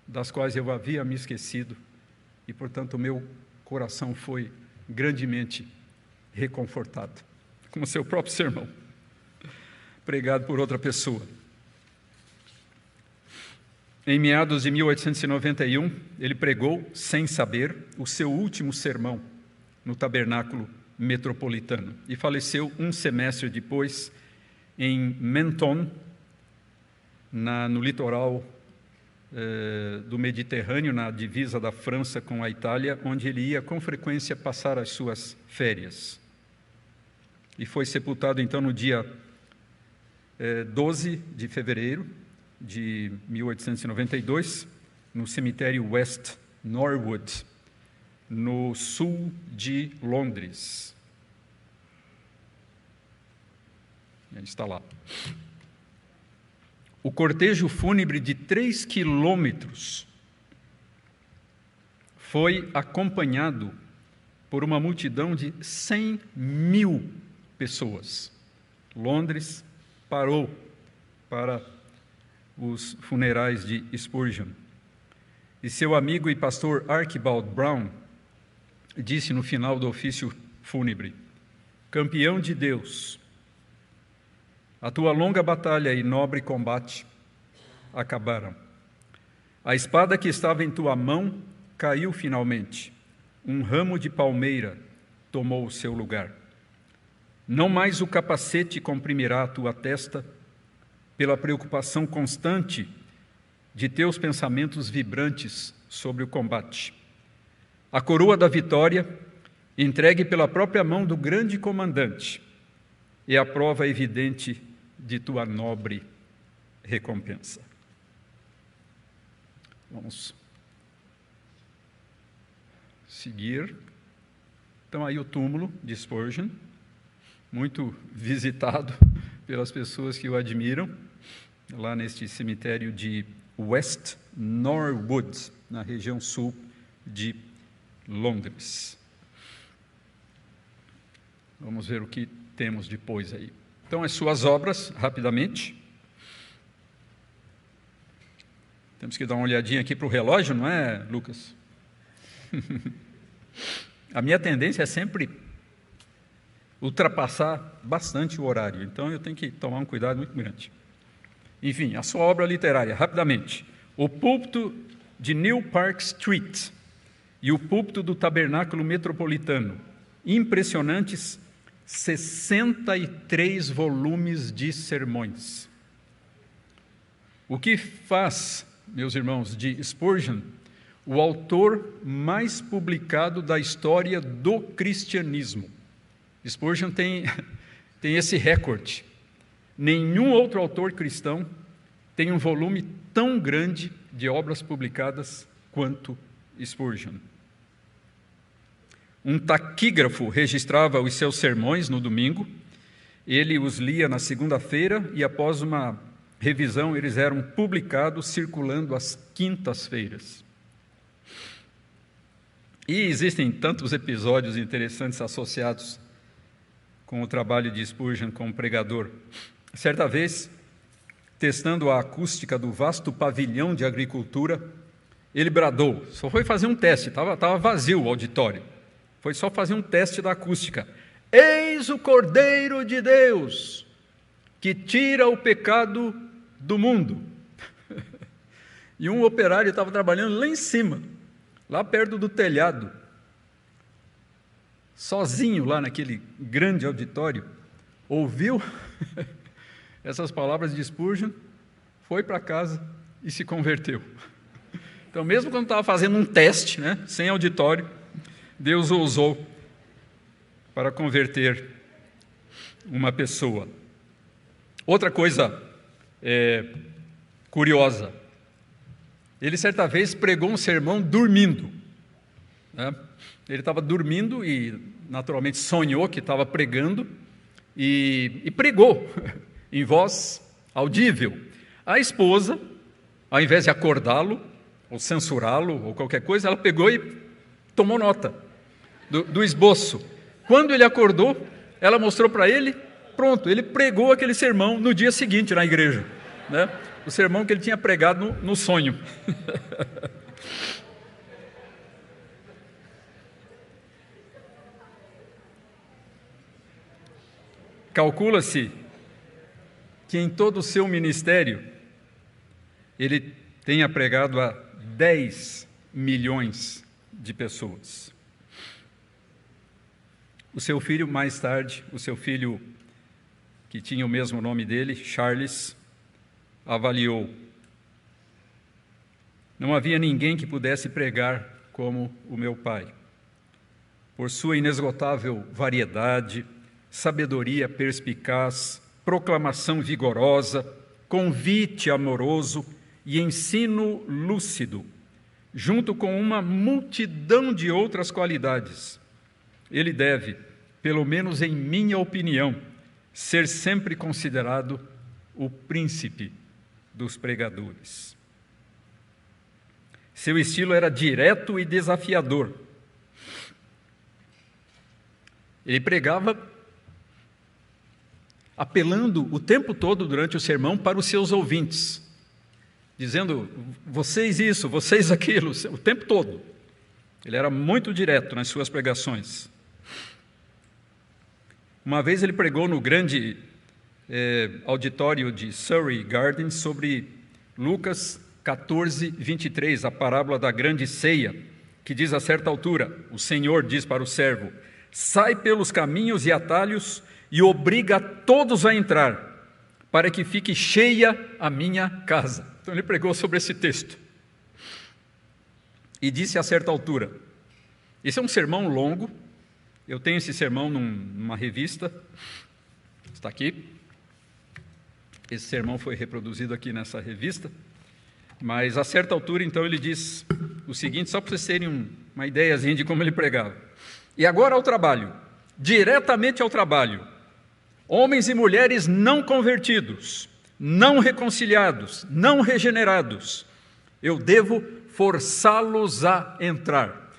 das quais eu havia me esquecido, e portanto o meu coração foi grandemente reconfortado, como seu próprio sermão, pregado por outra pessoa. Em meados de 1891, ele pregou, sem saber, o seu último sermão no Tabernáculo Metropolitano e faleceu um semestre depois em Menton, no litoral do Mediterrâneo, na divisa da França com a Itália, onde ele ia com frequência passar as suas férias. E foi sepultado então no dia 12 de fevereiro de 1892, no cemitério West Norwood, no sul de Londres. Ele está lá. O cortejo fúnebre de 3 quilômetros foi acompanhado por uma multidão de 100.000 pessoas. Londres parou para os funerais de Spurgeon. E seu amigo e pastor Archibald Brown disse no final do ofício fúnebre: campeão de Deus, a tua longa batalha e nobre combate acabaram. A espada que estava em tua mão caiu finalmente. Um ramo de palmeira tomou o seu lugar. Não mais o capacete comprimirá a tua testa, pela preocupação constante de teus pensamentos vibrantes sobre o combate. A coroa da vitória, entregue pela própria mão do grande comandante, é a prova evidente de tua nobre recompensa. Vamos seguir. Então, aí o túmulo de Spurgeon, muito visitado pelas pessoas que o admiram, lá neste cemitério de West Norwood, na região sul de Londres. Vamos ver o que temos depois aí. Então, as suas obras, rapidamente. Temos que dar uma olhadinha aqui para o relógio, não é, Lucas? A minha tendência é sempre ultrapassar bastante o horário, então eu tenho que tomar um cuidado muito grande. Enfim, a sua obra literária, rapidamente. O púlpito de New Park Street e o púlpito do Tabernáculo Metropolitano. Impressionantes 63 volumes de sermões. O que faz, meus irmãos, de Spurgeon o autor mais publicado da história do cristianismo. Spurgeon tem esse recorde. Nenhum outro autor cristão tem um volume tão grande de obras publicadas quanto Spurgeon. Um taquígrafo registrava os seus sermões no domingo, ele os lia na segunda-feira e, após uma revisão, eles eram publicados circulando às quintas-feiras. E existem tantos episódios interessantes associados com o trabalho de Spurgeon como pregador. Certa vez, testando a acústica do vasto pavilhão de agricultura, ele bradou, só foi fazer um teste, estava vazio o auditório, foi só fazer um teste da acústica. Eis o Cordeiro de Deus, que tira o pecado do mundo. E um operário estava trabalhando lá em cima, lá perto do telhado, sozinho lá naquele grande auditório, ouviu essas palavras de Spurgeon, foi para casa e se converteu. Então, mesmo quando estava fazendo um teste, né, sem auditório, Deus o usou para converter uma pessoa. Outra coisa curiosa, ele certa vez pregou um sermão dormindo, né? Ele estava dormindo e naturalmente sonhou que estava pregando e pregou em voz audível. A esposa, ao invés de acordá-lo, ou censurá-lo, ou qualquer coisa, ela pegou e tomou nota do esboço. Quando ele acordou, ela mostrou para ele, pronto, ele pregou aquele sermão no dia seguinte na igreja, né? O sermão que ele tinha pregado no sonho. Calcula-se que em todo o seu ministério ele tenha pregado a 10 milhões de pessoas. O seu filho, mais tarde, o seu filho que tinha o mesmo nome dele, Charles, avaliou: não havia ninguém que pudesse pregar como o meu pai. Por sua inesgotável variedade, sabedoria perspicaz, proclamação vigorosa, convite amoroso e ensino lúcido, junto com uma multidão de outras qualidades, ele deve, pelo menos em minha opinião, ser sempre considerado o príncipe dos pregadores. Seu estilo era direto e desafiador. Ele pregava apelando o tempo todo durante o sermão para os seus ouvintes, dizendo: vocês isso, vocês aquilo, o tempo todo. Ele era muito direto nas suas pregações. Uma vez ele pregou no grande auditório de Surrey Gardens sobre Lucas 14, 23, a parábola da grande ceia, que diz a certa altura: o Senhor diz para o servo: sai pelos caminhos e atalhos e obriga todos a entrar, para que fique cheia a minha casa. Então ele pregou sobre esse texto. E disse a certa altura, esse é um sermão longo, eu tenho esse sermão numa revista, está aqui, esse sermão foi reproduzido aqui nessa revista, mas a certa altura, então, ele diz o seguinte, só para vocês terem uma ideiazinha de como ele pregava: e agora ao trabalho, diretamente ao trabalho, homens e mulheres não convertidos, não reconciliados, não regenerados, eu devo forçá-los a entrar.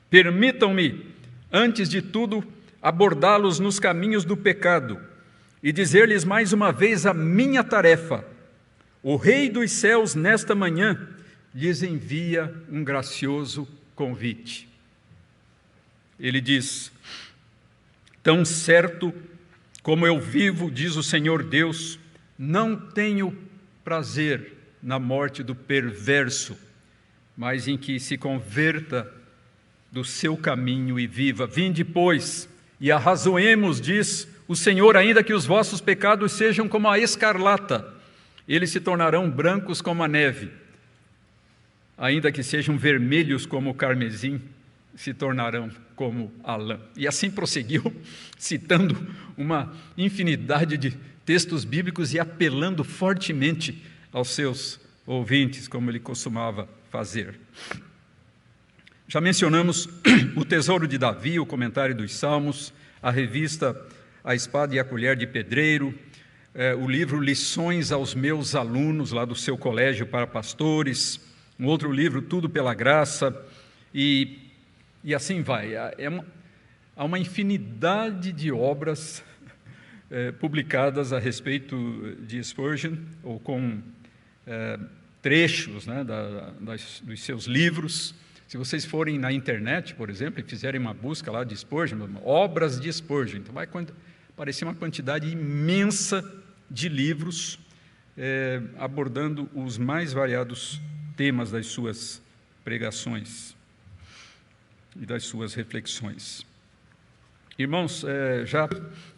Permitam-me, antes de tudo, abordá-los nos caminhos do pecado e dizer-lhes mais uma vez a minha tarefa. O Rei dos céus, nesta manhã, lhes envia um gracioso convite. Ele diz: tão certo como eu vivo, diz o Senhor Deus, não tenho prazer na morte do perverso, mas em que se converta do seu caminho e viva. Vinde, pois, e arrazoemos, diz o Senhor, ainda que os vossos pecados sejam como a escarlata, eles se tornarão brancos como a neve, ainda que sejam vermelhos como o carmesim, se tornarão como a lã. E assim prosseguiu, citando uma infinidade de textos bíblicos e apelando fortemente aos seus ouvintes, como ele costumava fazer. Já mencionamos o Tesouro de Davi, o Comentário dos Salmos, a revista A Espada e a Colher de Pedreiro, o livro Lições aos Meus Alunos, lá do seu colégio para pastores, um outro livro, Tudo pela Graça, e assim vai. Há uma infinidade de obras publicadas a respeito de Spurgeon, ou com trechos, né, dos seus livros. Se vocês forem na internet, por exemplo, e fizerem uma busca lá de Spurgeon, obras de Spurgeon, então vai aparecer uma quantidade imensa de livros abordando os mais variados temas das suas pregações e das suas reflexões. Irmãos, já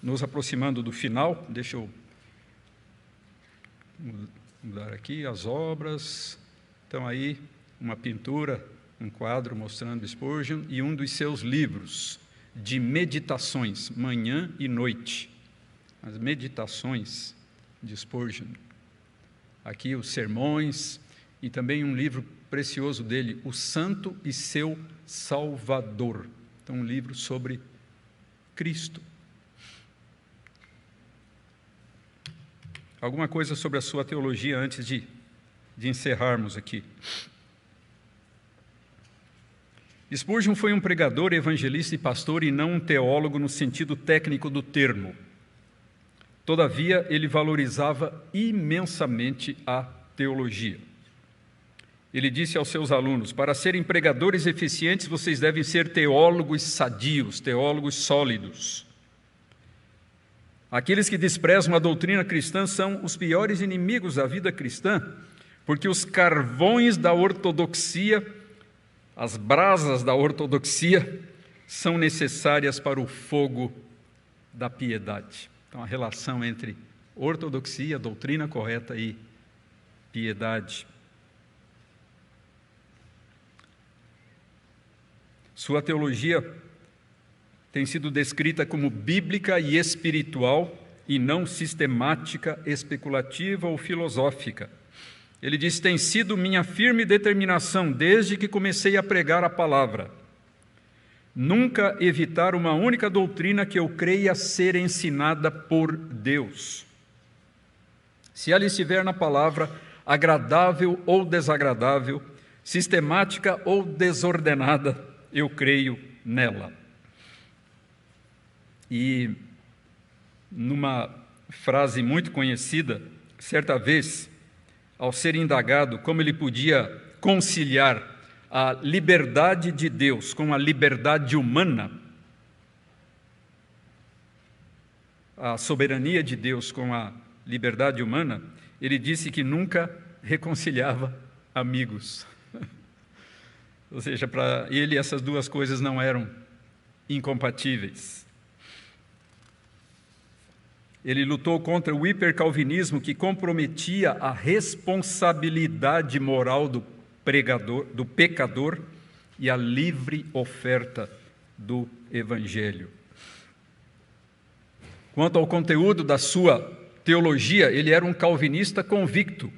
nos aproximando do final, deixa eu mudar aqui as obras. Então aí, uma pintura, um quadro mostrando Spurgeon e um dos seus livros de meditações, manhã e noite. As meditações de Spurgeon. Aqui os sermões e também um livro precioso dele, O Santo e Seu Salvador. Então, um livro sobre Cristo. Alguma coisa sobre a sua teologia antes de de encerrarmos aqui. Spurgeon foi um pregador, evangelista e pastor, e não um teólogo no sentido técnico do termo. Todavia, ele valorizava imensamente a teologia. Ele disse aos seus alunos: para serem pregadores eficientes, vocês devem ser teólogos sadios, teólogos sólidos. Aqueles que desprezam a doutrina cristã são os piores inimigos da vida cristã, porque os carvões da ortodoxia, as brasas da ortodoxia, são necessárias para o fogo da piedade. Então, a relação entre ortodoxia, doutrina correta, e piedade. Sua teologia tem sido descrita como bíblica e espiritual, e não sistemática, especulativa ou filosófica. Ele diz: tem sido minha firme determinação, desde que comecei a pregar a palavra, nunca evitar uma única doutrina que eu creia ser ensinada por Deus. Se ela estiver na palavra, agradável ou desagradável, sistemática ou desordenada, eu creio nela. E numa frase muito conhecida, certa vez, ao ser indagado como ele podia conciliar a liberdade de Deus com a liberdade humana, a soberania de Deus com a liberdade humana, ele disse que nunca reconciliava amigos. Ou seja, para ele essas duas coisas não eram incompatíveis. Ele lutou contra o hipercalvinismo, que comprometia a responsabilidade moral do pecador e a livre oferta do Evangelho. Quanto ao conteúdo da sua teologia, ele era um calvinista convicto.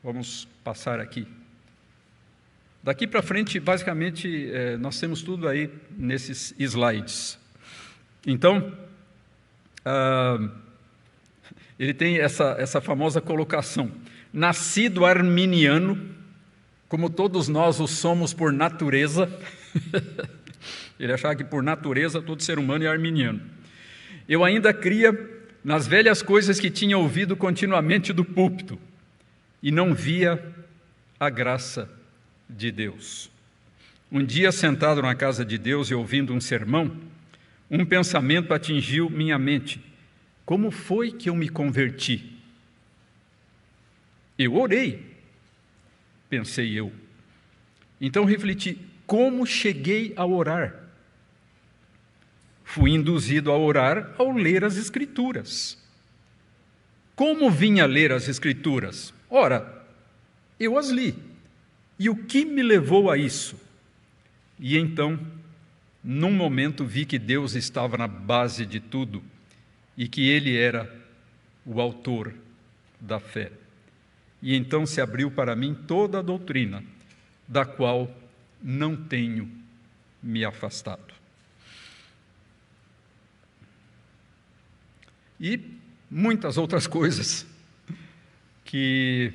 Vamos passar aqui. Daqui para frente, basicamente, nós temos tudo aí nesses slides. Então, ele tem essa famosa colocação: nascido arminiano, como todos nós o somos por natureza. Ele achava que por natureza todo ser humano é arminiano. Eu ainda cria nas velhas coisas que tinha ouvido continuamente do púlpito, e não via a graça de Deus. Um dia, sentado na casa de Deus e ouvindo um sermão, um pensamento atingiu minha mente: como foi que eu me converti? Eu orei, pensei eu. Então refleti: como cheguei a orar? Fui induzido a orar ao ler as Escrituras. Como vim a ler as Escrituras? Ora, eu as li. E o que me levou a isso? E então, num momento, vi que Deus estava na base de tudo e que Ele era o autor da fé. E então se abriu para mim toda a doutrina, da qual não tenho me afastado. E muitas outras coisas que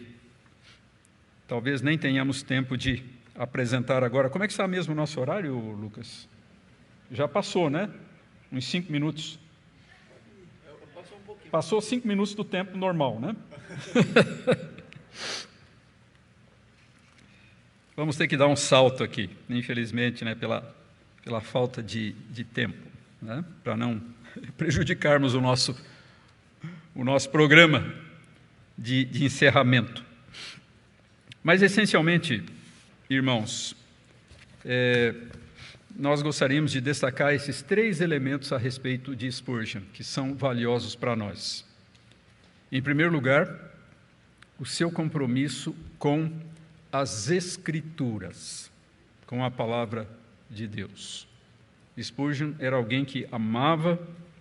talvez nem tenhamos tempo de apresentar agora. Como é que está mesmo o nosso horário, Lucas? Já passou, né? Uns 5 minutos. Passou 5 minutos do tempo normal, né? Vamos ter que dar um salto aqui, infelizmente, né? Pela falta de tempo, né? Para não prejudicarmos o nosso programa de encerramento. Mas, essencialmente, irmãos, nós gostaríamos de destacar esses 3 elementos a respeito de Spurgeon, que são valiosos para nós. Em primeiro lugar, o seu compromisso com as Escrituras, com a palavra de Deus. Spurgeon era alguém que amava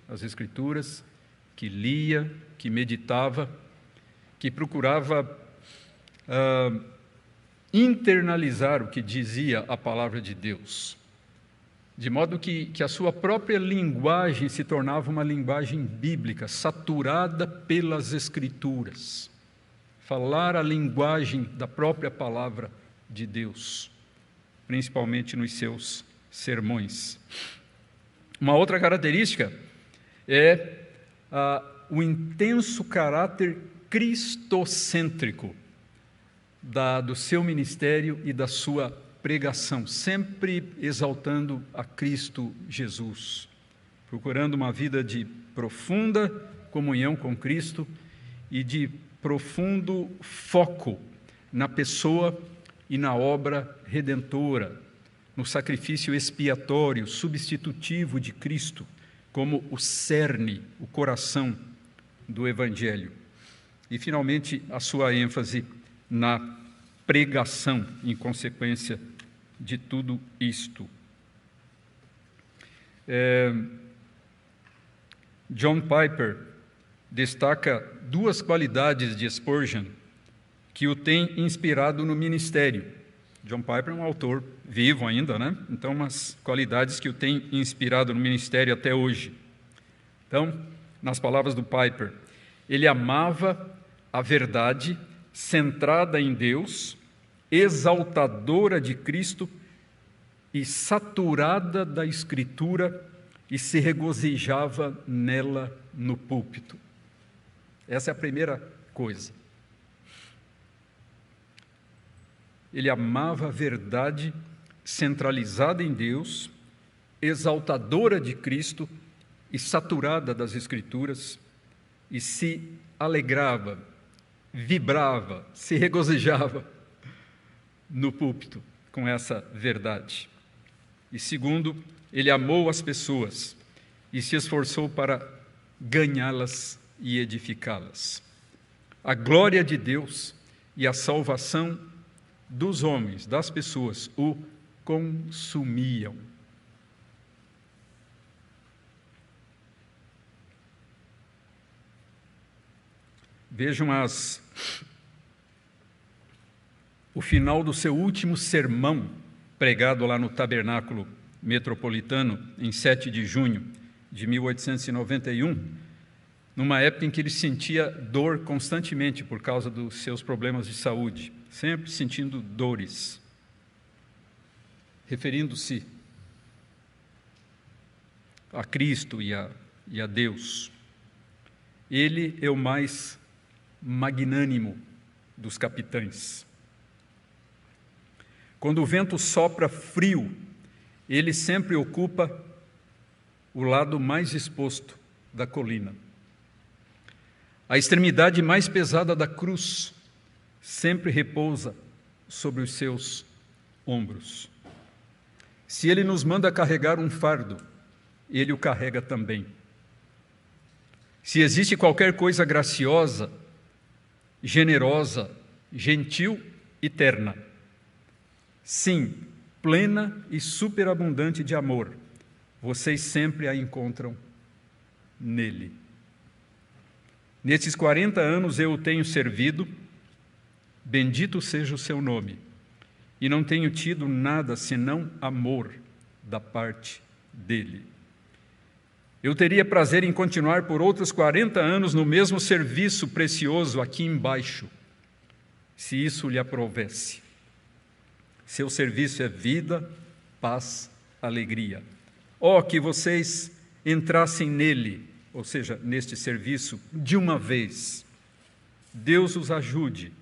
as Escrituras, que lia, que meditava, que procurava internalizar o que dizia a palavra de Deus, de modo que a sua própria linguagem se tornava uma linguagem bíblica, saturada pelas Escrituras, falar a linguagem da própria palavra de Deus, principalmente nos seus sermões. Uma outra característica é o intenso caráter cristocêntrico do seu ministério e da sua pregação, sempre exaltando a Cristo Jesus, procurando uma vida de profunda comunhão com Cristo e de profundo foco na pessoa e na obra redentora, no sacrifício expiatório, substitutivo de Cristo, como o cerne, o coração do Evangelho. E, finalmente, a sua ênfase na pregação, em consequência de tudo isto. John Piper destaca duas qualidades de Spurgeon que o têm inspirado no ministério. John Piper é um autor vivo ainda, né? Então, umas qualidades que o têm inspirado no ministério até hoje. Então, nas palavras do Piper, ele amava a verdade centrada em Deus, exaltadora de Cristo e saturada da Escritura, e se regozijava nela no púlpito. Essa é a primeira coisa. Ele amava a verdade centralizada em Deus, exaltadora de Cristo e saturada das Escrituras, e se alegrava, vibrava, se regozijava no púlpito com essa verdade. E segundo, ele amou as pessoas e se esforçou para ganhá-las e edificá-las. A glória de Deus e a salvação dos homens, das pessoas, o consumiam. Vejam o final do seu último sermão, pregado lá no Tabernáculo Metropolitano, em 7 de junho de 1891, numa época em que ele sentia dor constantemente por causa dos seus problemas de saúde, sempre sentindo dores, referindo-se a Cristo e a Deus. Ele é o mais magnânimo dos capitães. Quando o vento sopra frio, ele sempre ocupa o lado mais exposto da colina. A extremidade mais pesada da cruz sempre repousa sobre os seus ombros. Se ele nos manda carregar um fardo, ele o carrega também. Se existe qualquer coisa graciosa, generosa, gentil e terna, sim, plena e superabundante de amor, vocês sempre a encontram nele. Nesses 40 anos eu o tenho servido, bendito seja o seu nome, e não tenho tido nada senão amor da parte dele. Eu teria prazer em continuar por outros 40 anos no mesmo serviço precioso aqui embaixo, se isso lhe aprovesse. Seu serviço é vida, paz, alegria. Oh, que vocês entrassem nele, ou seja, neste serviço, de uma vez. Deus os ajude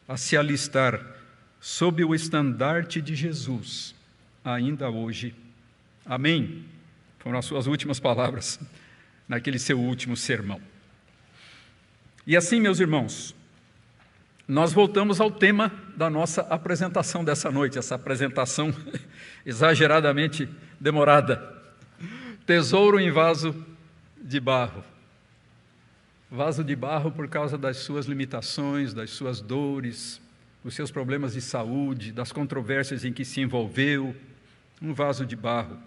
a se alistar sob o estandarte de Jesus, ainda hoje. Amém. Foram as suas últimas palavras naquele seu último sermão. E assim, meus irmãos, nós voltamos ao tema da nossa apresentação dessa noite, essa apresentação exageradamente demorada. Tesouro em vaso de barro. Vaso de barro por causa das suas limitações, das suas dores, dos seus problemas de saúde, das controvérsias em que se envolveu. Um vaso de barro.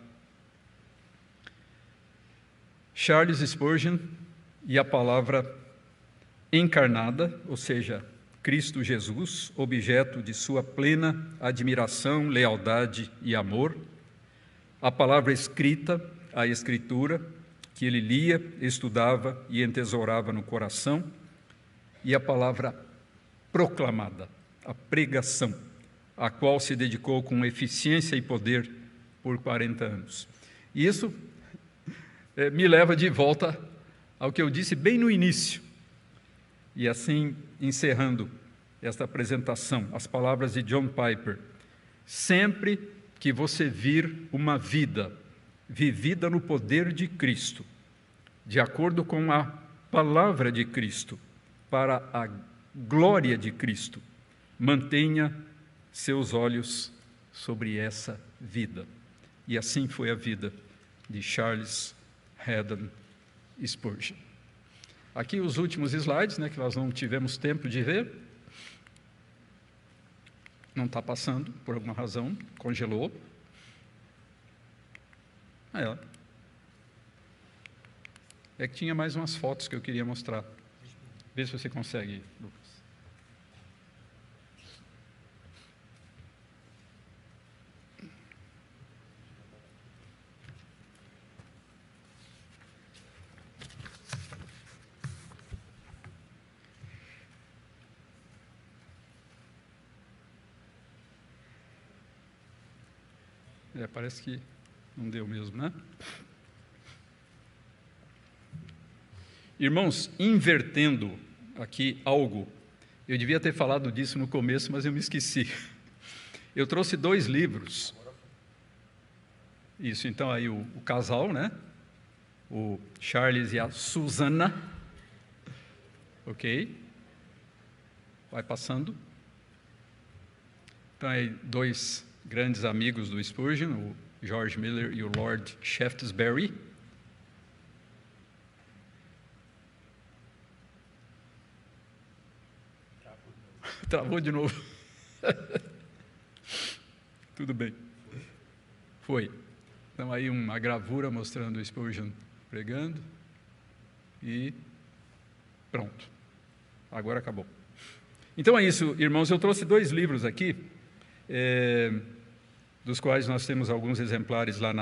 Charles Spurgeon e a palavra encarnada, ou seja, Cristo Jesus, objeto de sua plena admiração, lealdade e amor. A palavra escrita, a Escritura, que ele lia, estudava e entesourava no coração. E a palavra proclamada, a pregação, a qual se dedicou com eficiência e poder por 40 anos. E isso me leva de volta ao que eu disse bem no início, e assim encerrando esta apresentação, as palavras de John Piper: sempre que você vir uma vida vivida no poder de Cristo, de acordo com a palavra de Cristo, para a glória de Cristo, mantenha seus olhos sobre essa vida. E assim foi a vida de Charles Haddon Spurgeon. Aqui os últimos slides, que nós não tivemos tempo de ver. Não está passando, por alguma razão, congelou. É que tinha mais umas fotos que eu queria mostrar. Vê se você consegue, Lucas. Parece que não deu mesmo, né? Irmãos, invertendo aqui algo, eu devia ter falado disso no começo, mas eu me esqueci. Eu trouxe 2 livros. Isso, então aí o casal, o Charles e a Susana. Ok? Vai passando. Então aí 2 grandes amigos do Spurgeon, o George Miller e o Lord Shaftesbury. Travou de novo. Tudo bem. Foi. Então aí uma gravura mostrando o Spurgeon pregando e pronto. Agora acabou. Então é isso, irmãos. Eu trouxe 2 livros aqui, dos quais nós temos alguns exemplares lá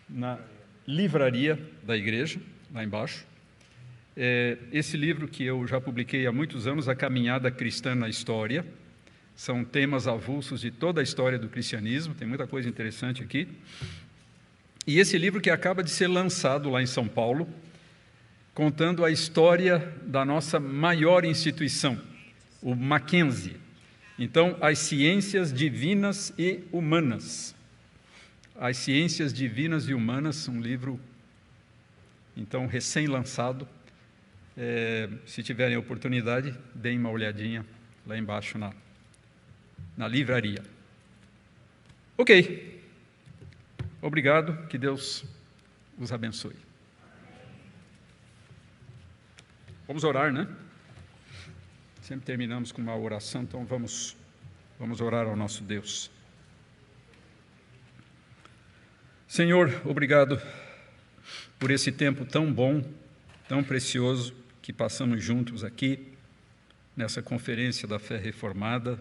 na livraria da igreja, lá embaixo. Esse livro que eu já publiquei há muitos anos, A Caminhada Cristã na História, são temas avulsos de toda a história do cristianismo, tem muita coisa interessante aqui. E esse livro que acaba de ser lançado lá em São Paulo, contando a história da nossa maior instituição, o Mackenzie. Então, As Ciências Divinas e Humanas. As Ciências Divinas e Humanas, um livro, então, recém-lançado. Se tiverem oportunidade, deem uma olhadinha lá embaixo na livraria. Ok. Obrigado, que Deus os abençoe. Vamos orar, Sempre terminamos com uma oração, então vamos orar ao nosso Deus. Senhor, obrigado por esse tempo tão bom, tão precioso que passamos juntos aqui, nessa conferência da Fé Reformada.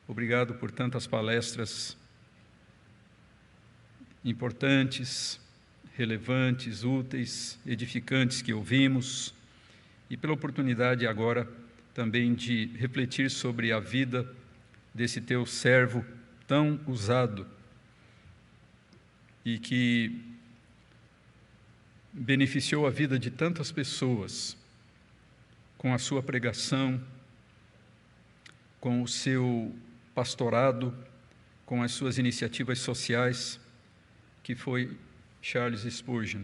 Obrigado por tantas palestras importantes, relevantes, úteis, edificantes que ouvimos, e pela oportunidade agora também de refletir sobre a vida desse teu servo tão usado e que beneficiou a vida de tantas pessoas com a sua pregação, com o seu pastorado, com as suas iniciativas sociais, que foi Charles Spurgeon.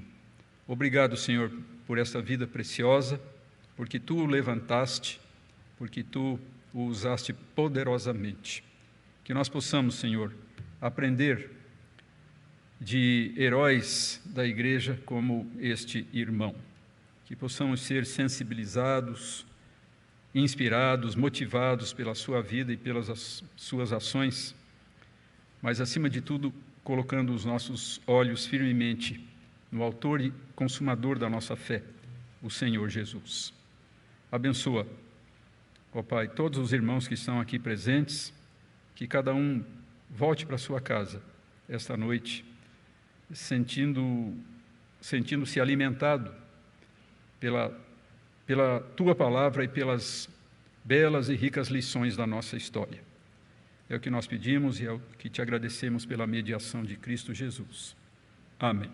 Obrigado, Senhor, por esta vida preciosa, porque Tu o levantaste, porque Tu o usaste poderosamente. Que nós possamos, Senhor, aprender de heróis da igreja como este irmão. Que possamos ser sensibilizados, inspirados, motivados pela sua vida e pelas suas ações, mas, acima de tudo, colocando os nossos olhos firmemente no autor e consumador da nossa fé, o Senhor Jesus. Abençoa, ó Pai, todos os irmãos que estão aqui presentes, que cada um volte para a sua casa esta noite, sentindo-se alimentado pela pela Tua palavra e pelas belas e ricas lições da nossa história. É o que nós pedimos e é o que Te agradecemos pela mediação de Cristo Jesus. Amém.